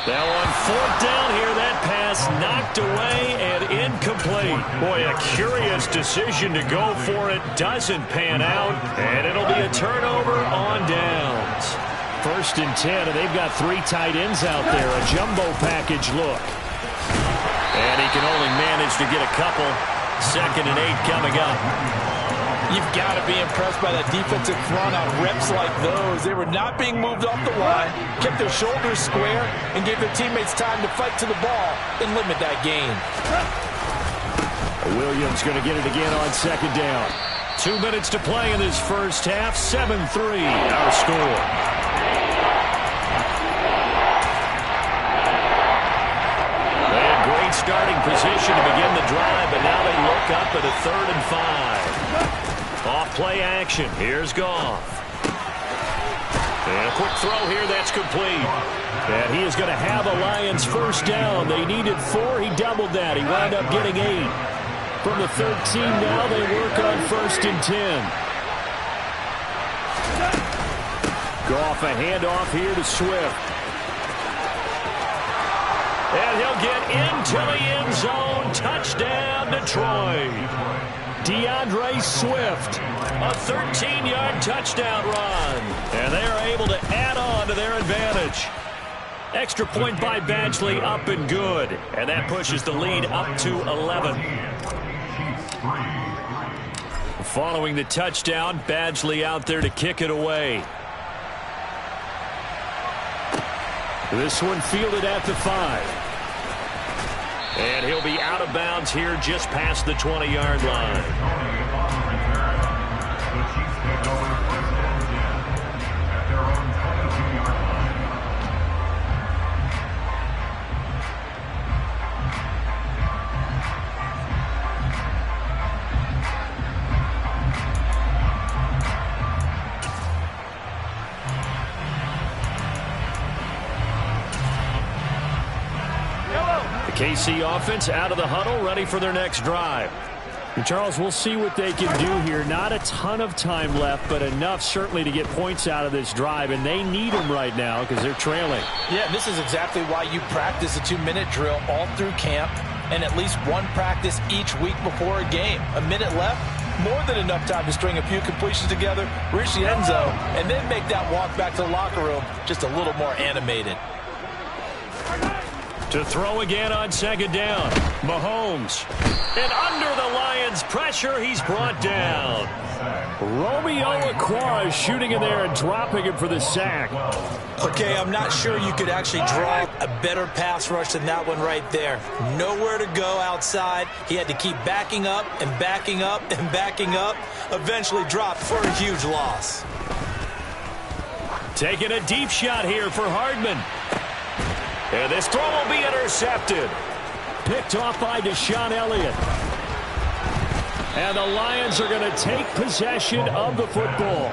Now on 4th down here, that pass knocked away and incomplete. Boy, a curious decision to go for it. Doesn't pan out, and it'll be a turnover on downs. 1st and 10, and they've got 3 tight ends out there. A jumbo package look. And he can only manage to get a couple. 2nd and 8 coming up. You've got to be impressed by that defensive front on reps like those. They were not being moved off the line, kept their shoulders square, and gave their teammates time to fight to the ball and limit that gain. Williams going to get it again on 2nd down. 2 minutes to play in this first half. 7-3 our score. They had great starting position to begin the drive, but now they look up at a 3rd and 5. Off play action. Here's Goff. And a quick throw here. That's complete. And he is going to have a Lions first down. They needed 4. He doubled that. He wound up getting 8. From the 13 now, they work on 1st and 10. Goff a handoff here to Swift. And he'll get into the end zone. Touchdown, Detroit. DeAndre Swift, a 13-yard touchdown run. And they are able to add on to their advantage. Extra point by Badgley, up and good. And that pushes the lead up to 11. Following the touchdown, Badgley out there to kick it away. This one fielded at the 5. And he'll be out of bounds here just past the 20-yard line. KC offense out of the huddle, ready for their next drive. And Charles, we'll see what they can do here. Not a ton of time left, but enough certainly to get points out of this drive, and they need them right now because they're trailing. Yeah, this is exactly why you practice a 2-minute drill all through camp and at least one practice each week before a game. A minute left, more than enough time to string a few completions together, reach the end zone, and then make that walk back to the locker room just a little more animated. To throw again on second down. Mahomes. And under the Lions' pressure, he's brought down. Romeo Okwara is shooting in there and dropping him for the sack. Okay, I'm not sure you could actually draw a better pass rush than that one right there. Nowhere to go outside. He had to keep backing up and backing up and backing up. Eventually dropped for a huge loss. Taking a deep shot here for Hardman. And this throw will be intercepted. Picked off by Deshaun Elliott. And the Lions are going to take possession of the football.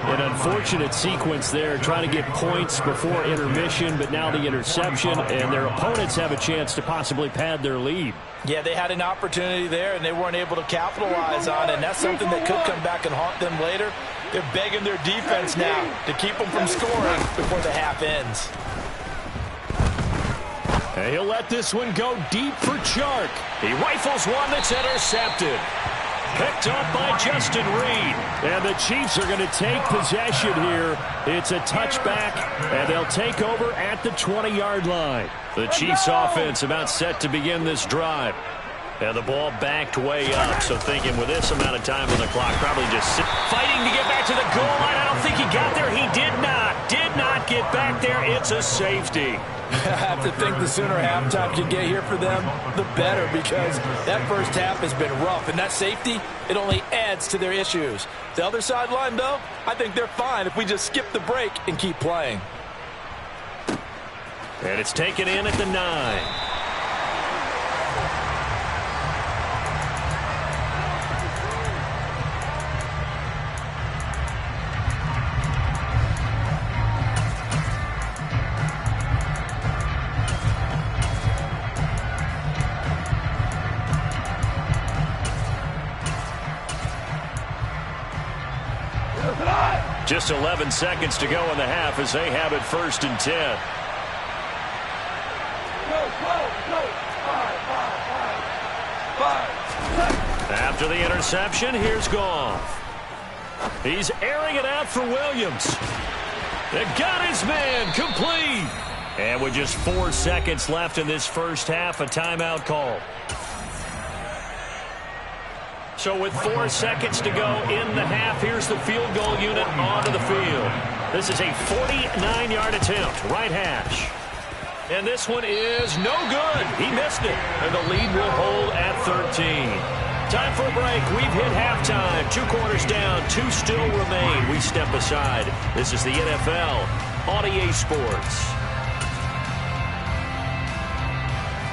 An unfortunate sequence there, trying to get points before intermission, but now the interception, and their opponents have a chance to possibly pad their lead. Yeah, they had an opportunity there, and they weren't able to capitalize on it, and that's something that could come back and haunt them later. They're begging their defense now to keep them from scoring before the half ends. And he'll let this one go deep for Chark. He rifles one that's intercepted. Picked up by Justin Reed. And the Chiefs are going to take possession here. It's a touchback, and they'll take over at the 20-yard line. The Chiefs offense about set to begin this drive. And the ball backed way up, so thinking with this amount of time on the clock, probably just fighting to get back to the goal line. I don't think he got there. He did not get back there. It's a safety. I have to think the sooner halftime can get here for them, the better, because that first half has been rough. And that safety, it only adds to their issues. The other sideline, though, I think they're fine if we just skip the break and keep playing. And it's taken in at the 9. Just 11 seconds to go in the half as they have it 1st and 10. After the interception, here's Goff. He's airing it out for Williams. They got his man complete. And with just 4 seconds left in this first half, a timeout call. So with 4 seconds to go in the half, here's the field goal unit onto the field. This is a 49-yard attempt, right hash. And this one is no good. He missed it. And the lead will hold at 13. Time for a break. We've hit halftime. 2 quarters down, 2 still remain. We step aside. This is the NFL on EA Sports.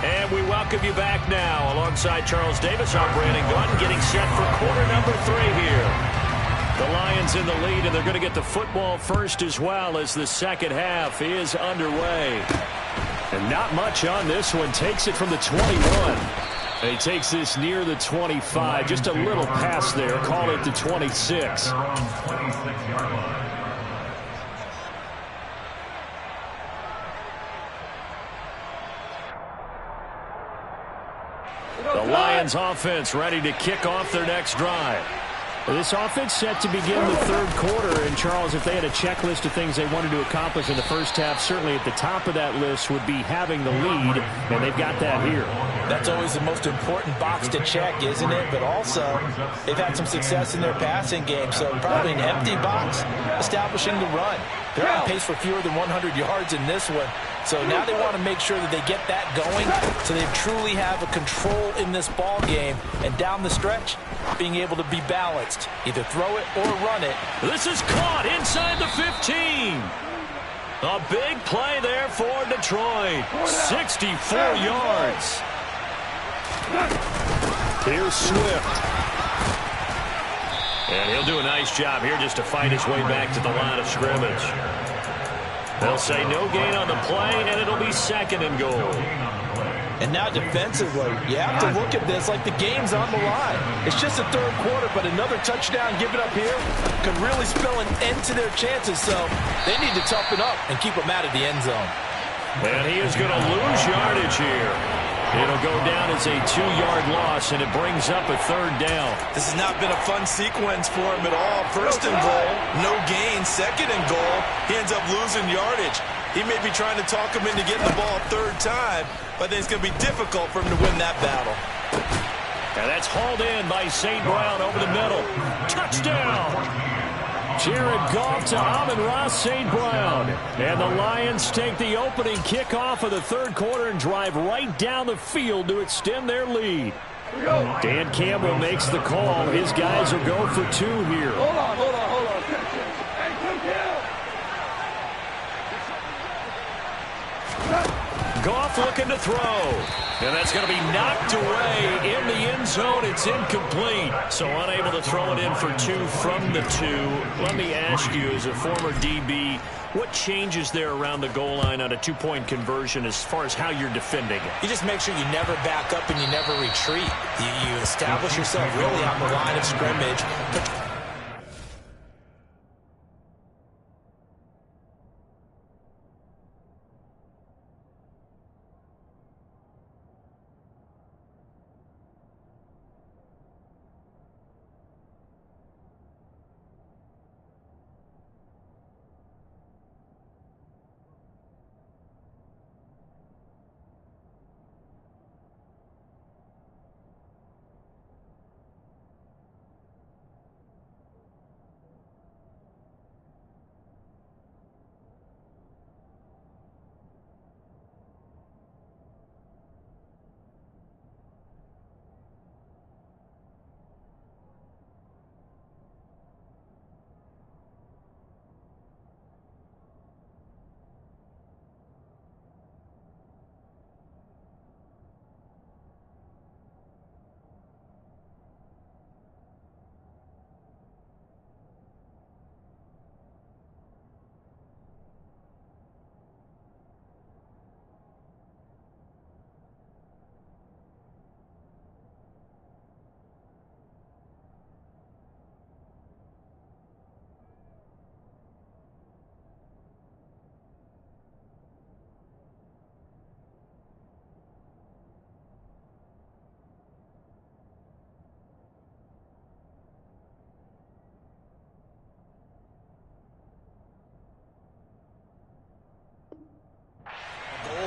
And we welcome you back now. Alongside Charles Davis, I'm Brandon Gunn, getting set for quarter number 3 here. The Lions in the lead, and they're going to get the football first as well as the second half is underway. And not much on this one. Takes it from the 21. He takes this near the 25. Just a little pass there. Call it the 26. The Lions offense ready to kick off their next drive. This offense set to begin the 3rd quarter. And, Charles, if they had a checklist of things they wanted to accomplish in the first half, certainly at the top of that list would be having the lead, and they've got that here. That's always the most important box to check, isn't it? But also, they've had some success in their passing game, so probably an empty box establishing the run. They're on pace for fewer than 100 yards in this one. So now they want to make sure that they get that going so they truly have a control in this ball game. And down the stretch, being able to be balanced. Either throw it or run it. This is caught inside the 15. A big play there for Detroit. 64 yards. Here's Swift. And he'll do a nice job here just to fight his way back to the line of scrimmage. They'll say no gain on the play, and it'll be 2nd and goal. And now defensively, you have to look at this like the game's on the line. It's just the 3rd quarter, but another touchdown given up here could really spell an end to their chances. So they need to toughen up and keep them out of the end zone. And he is going to lose yardage here. It'll go down as a 2-yard loss, and it brings up a 3rd down. This has not been a fun sequence for him at all. 1st and goal, no gain. 2nd and goal, he ends up losing yardage. He may be trying to talk him into getting the ball 3rd time, but I think it's going to be difficult for him to win that battle. And that's hauled in by St. Brown over the middle. Touchdown! Jared Goff to Amon-Ra St. Brown. And the Lions take the opening kickoff of the 3rd quarter and drive right down the field to extend their lead. Dan Campbell makes the call. His guys will go for 2 here. Hold on. Goff looking to throw. And that's going to be knocked away in the end zone. It's incomplete. So unable to throw it in for 2 from the 2. Let me ask you, as a former DB, what changes there around the goal line on a 2-point conversion as far as how you're defending it? You just make sure you never back up and you never retreat. You establish yourself really on the line of scrimmage.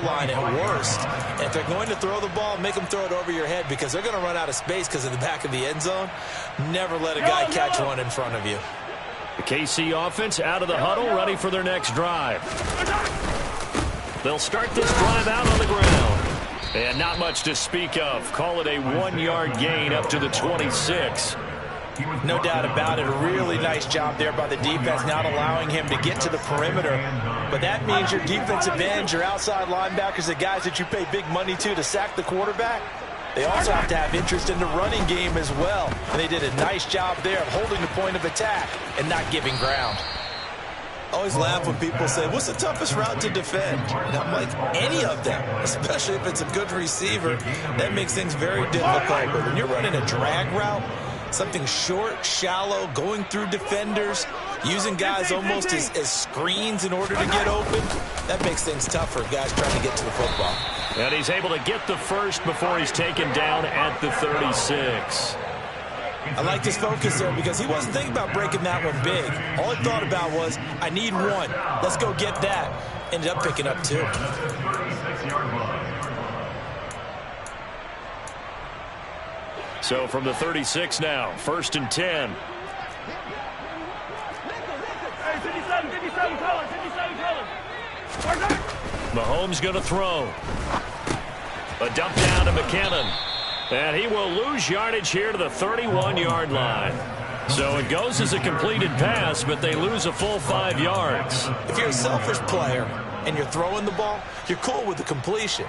Line at worst. And if they're going to throw the ball, make them throw it over your head, because they're going to run out of space because of the back of the end zone. Never let a guy catch one in front of you. The KC offense out of the huddle, ready for their next drive. They'll start this drive out on the ground. And not much to speak of. Call it a 1-yard gain up to the 26. No doubt about it. A really nice job there by the defense, not allowing him to get to the perimeter. But that means your defensive ends, your outside linebackers, the guys that you pay big money to sack the quarterback, they also have to have interest in the running game as well. And they did a nice job there of holding the point of attack and not giving ground. I always laugh when people say, what's the toughest route to defend? And I'm like, any of them, especially if it's a good receiver. That makes things very difficult. But when you're running a drag route, something short, shallow, going through defenders, using guys almost as screens in order to get open, that makes things tough for guys trying to get to the football. And he's able to get the first before he's taken down at the 36. I like his focus there because he wasn't thinking about breaking that one big. All he thought about was, I need 1. Let's go get that. Ended up picking up 2. So from the 36 now, 1st and 10. Mahomes going to throw. A dump down to McKinnon. And he will lose yardage here to the 31-yard line. So it goes as a completed pass, but they lose a full 5 yards. If you're a selfish player and you're throwing the ball, you're cool with the completion.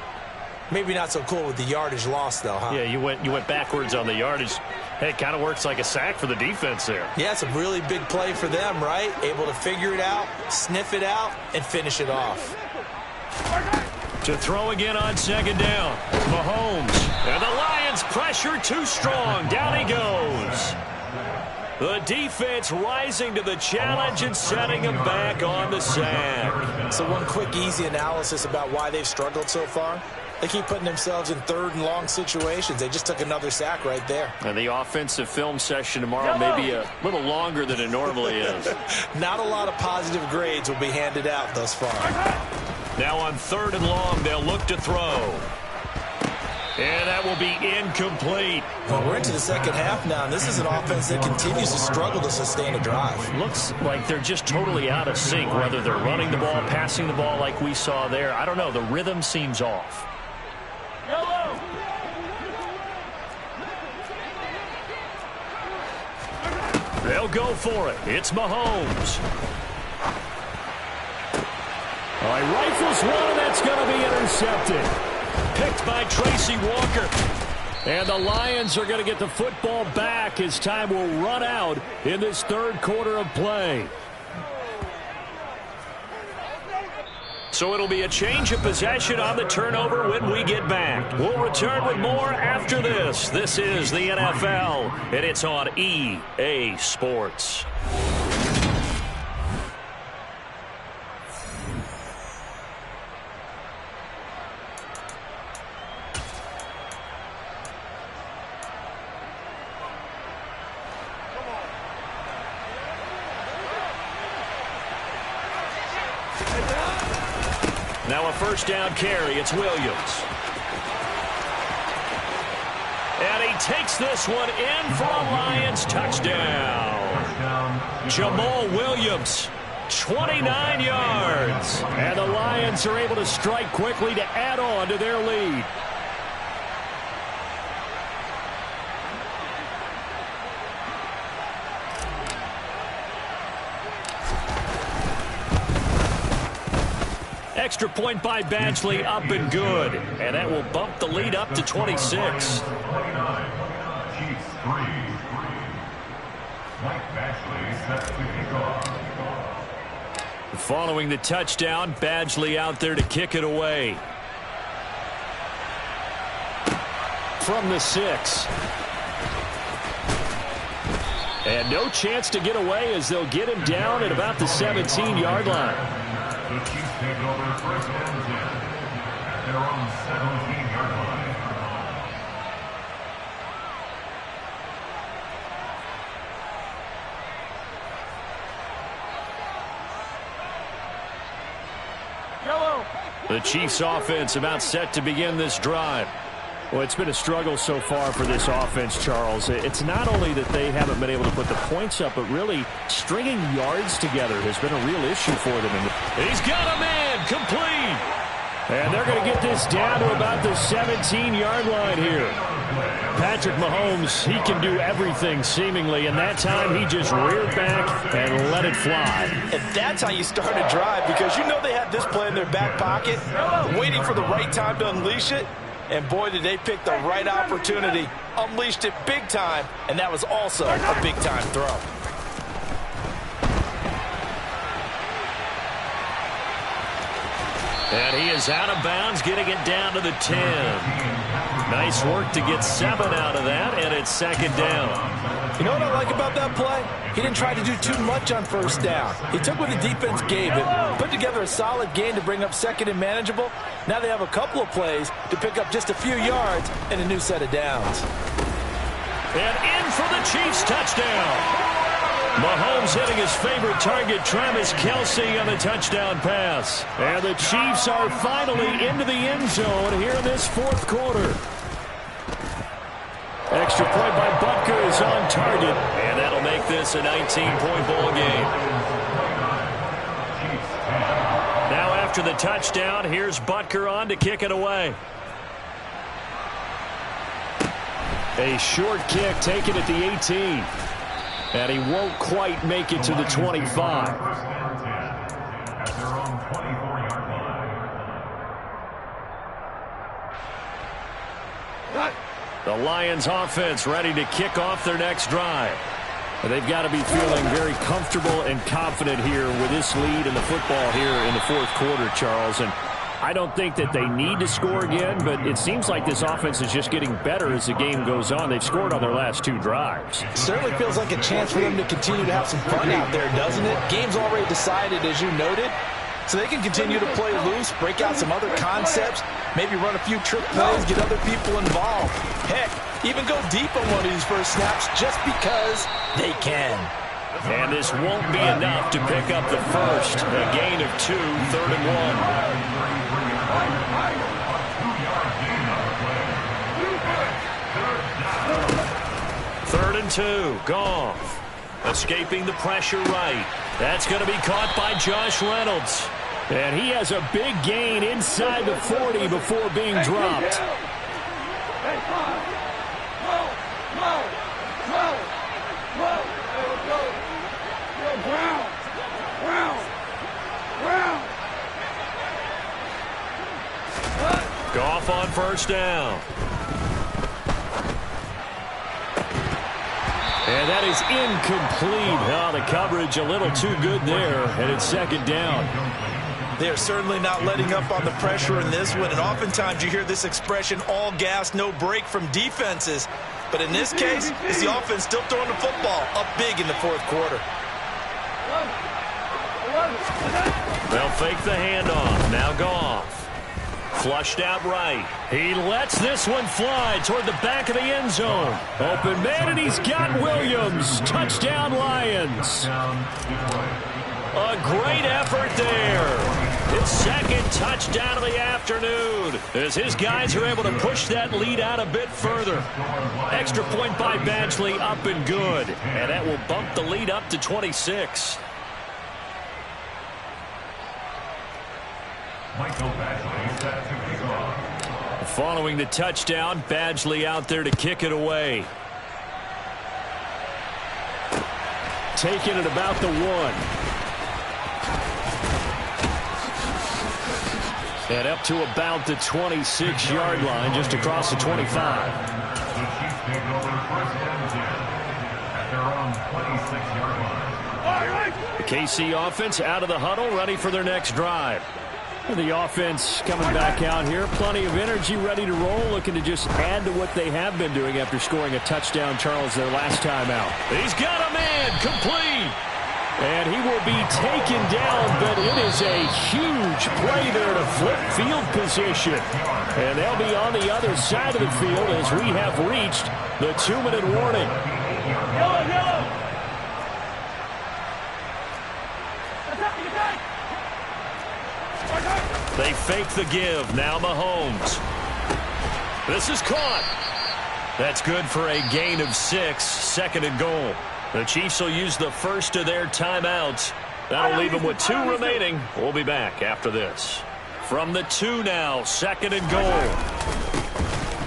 Maybe not so cool with the yardage loss, though, huh? Yeah, you went backwards on the yardage. Hey, it kind of works like a sack for the defense there. Yeah, it's a really big play for them, right? Able to figure it out, sniff it out, and finish it off. To throw again on 2nd down. Mahomes. And the Lions pressure too strong. Down he goes. The defense rising to the challenge and setting him back on the sack. So one quick, easy analysis about why they've struggled so far. They keep putting themselves in 3rd and long situations. They just took another sack right there. And the offensive film session tomorrow may be a little longer than it normally is. Not a lot of positive grades will be handed out thus far. Now on 3rd and long, they'll look to throw. And that will be incomplete. Well, we're into the second half now, and this is an offense that continues to struggle to sustain a drive. Looks like they're just totally out of sync, whether they're running the ball, passing the ball like we saw there. I don't know. The rhythm seems off. They'll go for it. It's Mahomes. All right, rifles one, and that's going to be intercepted. Picked by Tracy Walker. And the Lions are going to get the football back as time will run out in this 3rd quarter of play. So it'll be a change of possession on the turnover when we get back. We'll return with more after this. This is the NFL, and it's on EA Sports. Now a 1st down carry. It's Williams. And he takes this one in for a Lions touchdown. Jamal Williams, 29 yards. And the Lions are able to strike quickly to add on to their lead. Extra point by Badgley, up and good. And that will bump the lead up to 26. 29, Chiefs 3. Mike Badgley set to kick off. Following the touchdown, Badgley out there to kick it away. From the 6. And no chance to get away as they'll get him down at about the 17-yard line. The Chiefs take over 1st and 10 at their own 17-yard line. The Chiefs offense about set to begin this drive. Well, it's been a struggle so far for this offense, Charles. It's not only that they haven't been able to put the points up, but really stringing yards together has been a real issue for them. He's got a man complete. And they're going to get this down to about the 17-yard line here. Patrick Mahomes, he can do everything seemingly, and that time he just reared back and let it fly. And that's how you start a drive, because you know they had this play in their back pocket, waiting for the right time to unleash it. And boy, did they pick the right opportunity. Unleashed it big time, and that was also a big-time throw. And he is out of bounds, getting it down to the 10. Nice work to get 7 out of that, and it's 2nd down. You know what I like about that play? He didn't try to do too much on 1st down. He took what the defense gave him, put together a solid gain to bring up 2nd and manageable. Now they have a couple of plays to pick up just a few yards and a new set of downs. And in for the Chiefs touchdown. Mahomes hitting his favorite target, Travis Kelce, on the touchdown pass. And the Chiefs are finally into the end zone here in this 4th quarter. Extra point by Butker is on target. And that'll make this a 19-point ball game. Now after the touchdown, here's Butker on to kick it away. A short kick taken at the 18. And he won't quite make it to the 25. The Lions offense ready to kick off their next drive. They've got to be feeling very comfortable and confident here with this lead in the football here in the 4th quarter, Charles. And I don't think that they need to score again, but it seems like this offense is just getting better as the game goes on. They've scored on their last 2 drives. Certainly feels like a chance for them to continue to have some fun out there, doesn't it? Game's already decided, as you noted. so they can continue to play loose, break out some other concepts, maybe run a few trick plays, get other people involved. Heck, even go deep on one of these first snaps just because they can. And this won't be enough to pick up the first. A gain of 2, 3rd and 1. 3rd and 2, Goff. Escaping the pressure right. That's going to be caught by Josh Reynolds. And he has a big gain inside the 40 before being dropped. Goff on first down. And that is incomplete. Oh, the coverage a little too good there, and it's 2nd down. They're certainly not letting up on the pressure in this one, and oftentimes you hear this expression, all gas, no break from defenses. But in this case, it's the offense still throwing the football up big in the 4th quarter. They'll fake the handoff. Now Goff. Flushed out right. He lets this one fly toward the back of the end zone. Open man, and he's got Williams. Touchdown, Lions. A great effort there. His 2nd touchdown of the afternoon as his guys are able to push that lead out a bit further. Extra point by Badgley, up and good. And that will bump the lead up to 26. Following the touchdown, Badgley out there to kick it away. Taking it about the 1. And up to about the 26-yard line, just across the 25. The Chiefs take over 1st and 10 at their own 26-yard line. The KC offense out of the huddle, ready for their next drive. The offense coming back out here. Plenty of energy, ready to roll, looking to just add to what they have been doing after scoring a touchdown, Charles, their last time out. He's got a man, complete. And he will be taken down, but it is a huge play there to flip field position. And they'll be on the other side of the field as we have reached the 2-minute warning. Yellow, yellow. They fake the give. Now Mahomes. This is caught. That's good for a gain of 6. 2nd and goal. The Chiefs will use the first of their timeouts. That'll leave them with 2 remaining. We'll be back after this. From the 2 now, 2nd and goal.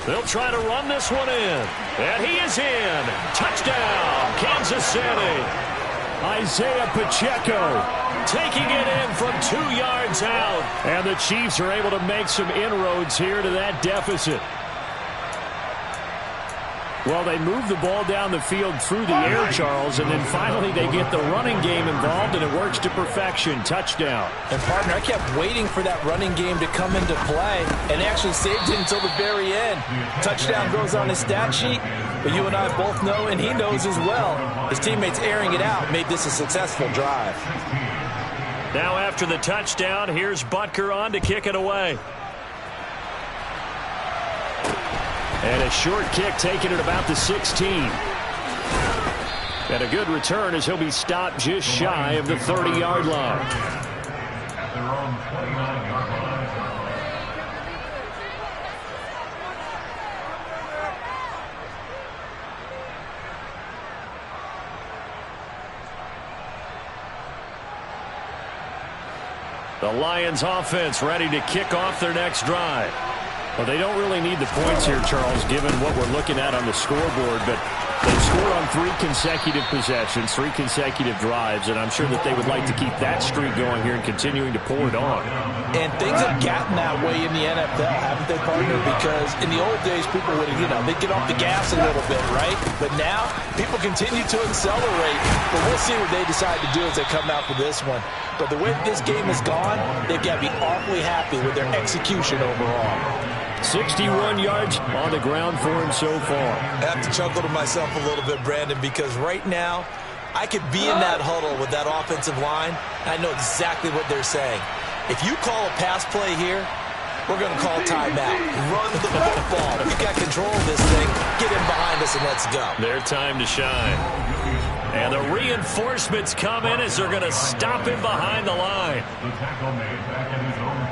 They'll try to run this one in. And he is in. Touchdown, Kansas City. Isaiah Pacheco taking it in from 2 yards out. And the Chiefs are able to make some inroads here to that deficit. Well, they move the ball down the field through the air, Charles, and then finally they get the running game involved, and it works to perfection. Touchdown. And, partner, I kept waiting for that running game to come into play, and they actually saved it until the very end. Touchdown goes on his stat sheet, but you and I both know, and he knows as well, his teammates airing it out made this a successful drive. Now after the touchdown, here's Butker on to kick it away. And a short kick taken at about the 16. And a good return as he'll be stopped just shy of the 30-yard line. At their own 29-yard line. The Lions offense ready to kick off their next drive. Well, they don't really need the points here, Charles, given what we're looking at on the scoreboard, but they've scored on 3 consecutive possessions, 3 consecutive drives, and I'm sure that they would like to keep that streak going here and continuing to pour it on. And things have gotten that way in the NFL, haven't they, partner? Because in the old days, people would, they'd get off the gas a little bit, right? But now, people continue to accelerate, but we'll see what they decide to do as they come out for this one. But the way this game has gone, they've got to be awfully happy with their execution overall. 61 yards on the ground for him so far. I have to chuckle to myself a little bit, Brandon, because right now I could be in that huddle with that offensive line. I know exactly what they're saying. If you call a pass play here, we're going to call timeout. Run the football. We've got control of this thing. Get him behind us and let's go. Their time to shine. And the reinforcements come in as they're going to stop him behind the line. The tackle made back in his own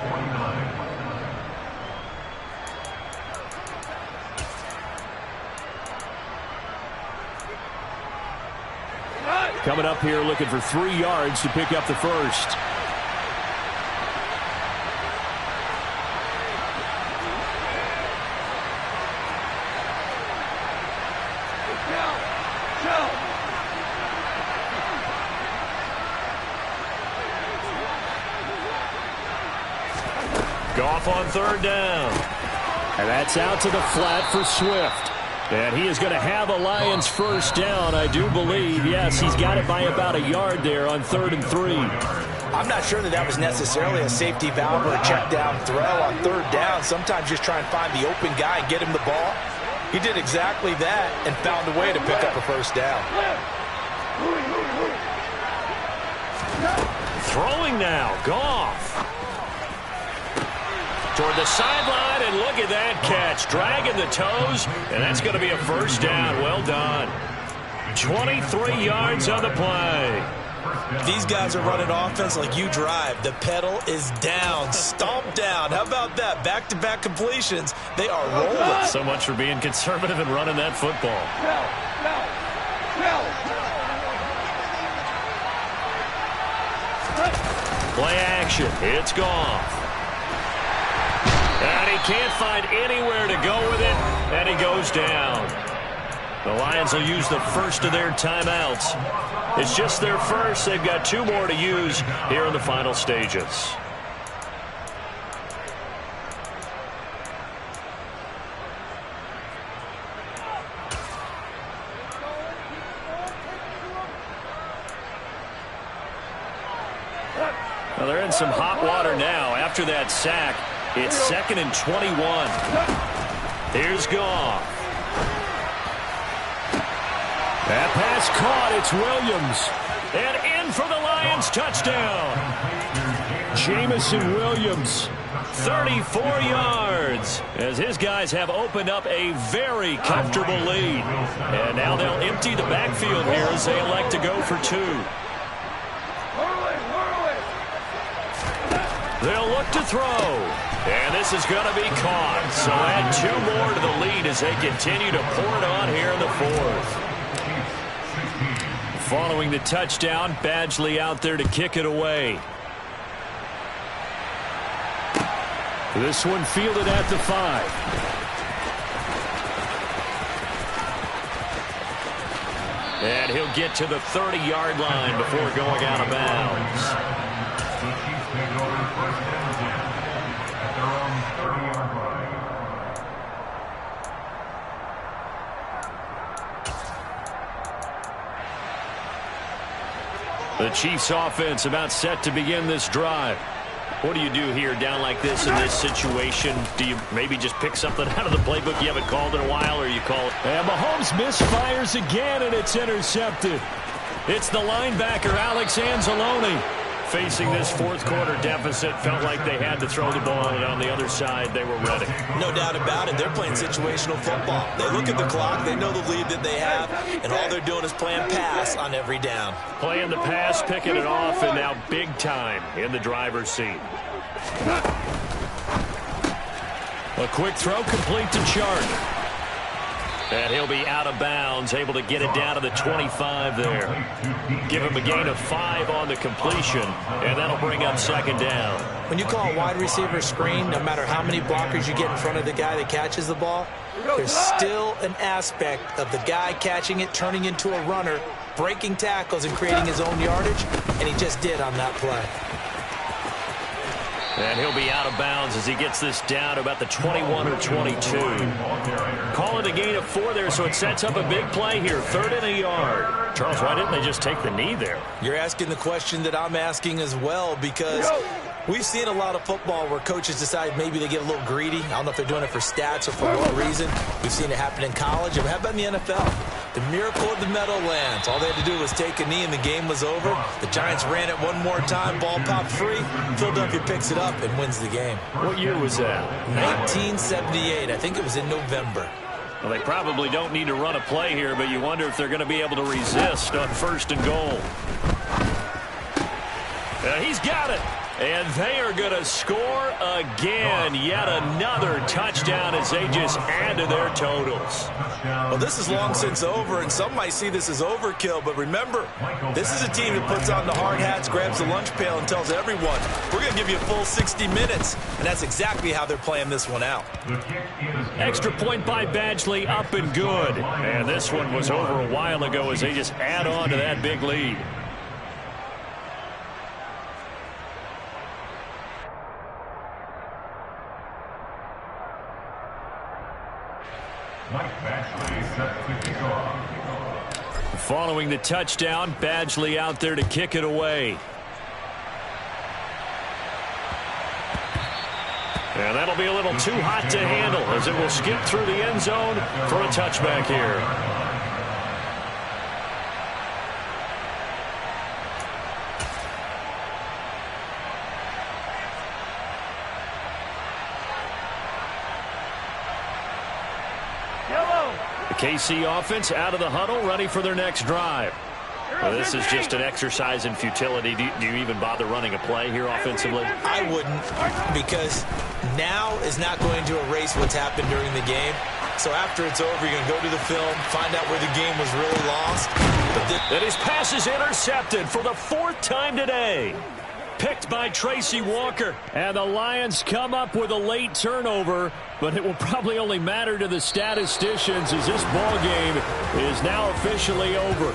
49. Coming up here looking for 3 yards to pick up the first. Goff on 3rd down. And that's out to the flat for Swift. And he is going to have a Lions first down, I do believe. Yes, he's got it by about a yard there on 3rd and 3. I'm not sure that was necessarily a safety valve or a check down throw on 3rd down. Sometimes just try and find the open guy and get him the ball. He did exactly that and found a way to pick up a first down. Throwing now, Goff. Toward the sideline, and look at that catch. Dragging the toes, and that's going to be a first down. Well done. 23 yards on the play. These guys are running offense like you drive. The pedal is down, stomped down. How about that? Back-to-back completions. They are rolling. So much for being conservative and running that football. Play action. It's Goff. And he can't find anywhere to go with it, and he goes down. The Lions will use the first of their timeouts. It's just their first. They've got 2 more to use here in the final stages. Well, they're in some hot water now after that sack. It's 2nd and 21. Here's Goff. That pass caught. It's Williams. And in for the Lions touchdown. Jamison Williams, 34 yards, as his guys have opened up a very comfortable lead. And now they'll empty the backfield here as they elect to go for 2. They'll look to throw. And this is going to be caught. So add 2 more to the lead as they continue to pour it on here in the 4th. Following the touchdown, Badgley out there to kick it away. This one fielded at the 5. And he'll get to the 30-yard line before going out of bounds. The Chiefs offense about set to begin this drive. What do you do here down like this in this situation? Do you maybe just pick something out of the playbook you haven't called in a while, or you call it? And Mahomes misfires again, and it's intercepted. It's the linebacker, Alex Anzalone, facing this 4th quarter deficit. Felt like they had to throw the ball, and on the other side, they were ready. No doubt about it. They're playing situational football. They look at the clock. They know the lead that they have, and all they're doing is playing pass on every down. Playing the pass, picking it off, and now big time in the driver's seat. A quick throw complete to Chark. And he'll be out of bounds, able to get it down to the 25 there. Give him a gain of 5 on the completion, and that'll bring up 2nd down. When you call a wide receiver screen, no matter how many blockers you get in front of the guy that catches the ball, there's still an aspect of the guy catching it, turning into a runner, breaking tackles and creating his own yardage, and he just did on that play. And he'll be out of bounds as he gets this down to about the 21 or 22. Call it a gain of 4 there, so it sets up a big play here. 3rd and a yard. Charles, why didn't they just take the knee there? You're asking the question that I'm asking as well, because we've seen a lot of football where coaches decide maybe they get a little greedy. I don't know if they're doing it for stats or for what reason. We've seen it happen in college. How about in the NFL? The miracle of the Meadowlands. All they had to do was take a knee and the game was over. The Giants ran it one more time. Ball popped free. Philadelphia picks it up and wins the game. What year was that? 1978. I think it was in November. Well, they probably don't need to run a play here, but you wonder if they're going to be able to resist on 1st and goal. He's got it. And they are going to score again. Yet another touchdown as they just add to their totals. Well, this is long since over, and some might see this as overkill. But remember, this is a team that puts on the hard hats, grabs the lunch pail, and tells everyone, we're going to give you a full 60 minutes. And that's exactly how they're playing this one out. Extra point by Badgley, up and good. And this one was over a while ago as they just add on to that big lead. Following the touchdown, Badgley out there to kick it away. And that'll be a little too hot to handle as it will skip through the end zone for a touchback here. KC offense out of the huddle, ready for their next drive. Well, this is just an exercise in futility. Do you even bother running a play here offensively? I wouldn't, because now is not going to erase what's happened during the game. So after it's over, you're going to go to the film, find out where the game was really lost. And his pass is intercepted for the 4th time today. Picked by Tracy Walker. And the Lions come up with a late turnover, but it will probably only matter to the statisticians as this ball game is now officially over.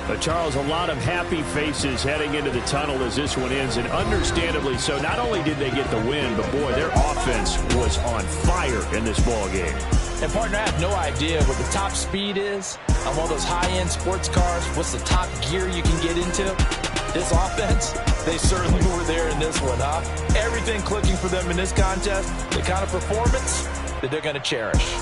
But Charles, a lot of happy faces heading into the tunnel as this one ends, and understandably so. Not only did they get the win, but boy, their offense was on fire in this ball game. And partner, I have no idea what the top speed is on one of those high-end sports cars. What's the top gear you can get into? This offense, they certainly were there in this one, huh? Everything clicking for them in this contest, the kind of performance that they're going to cherish.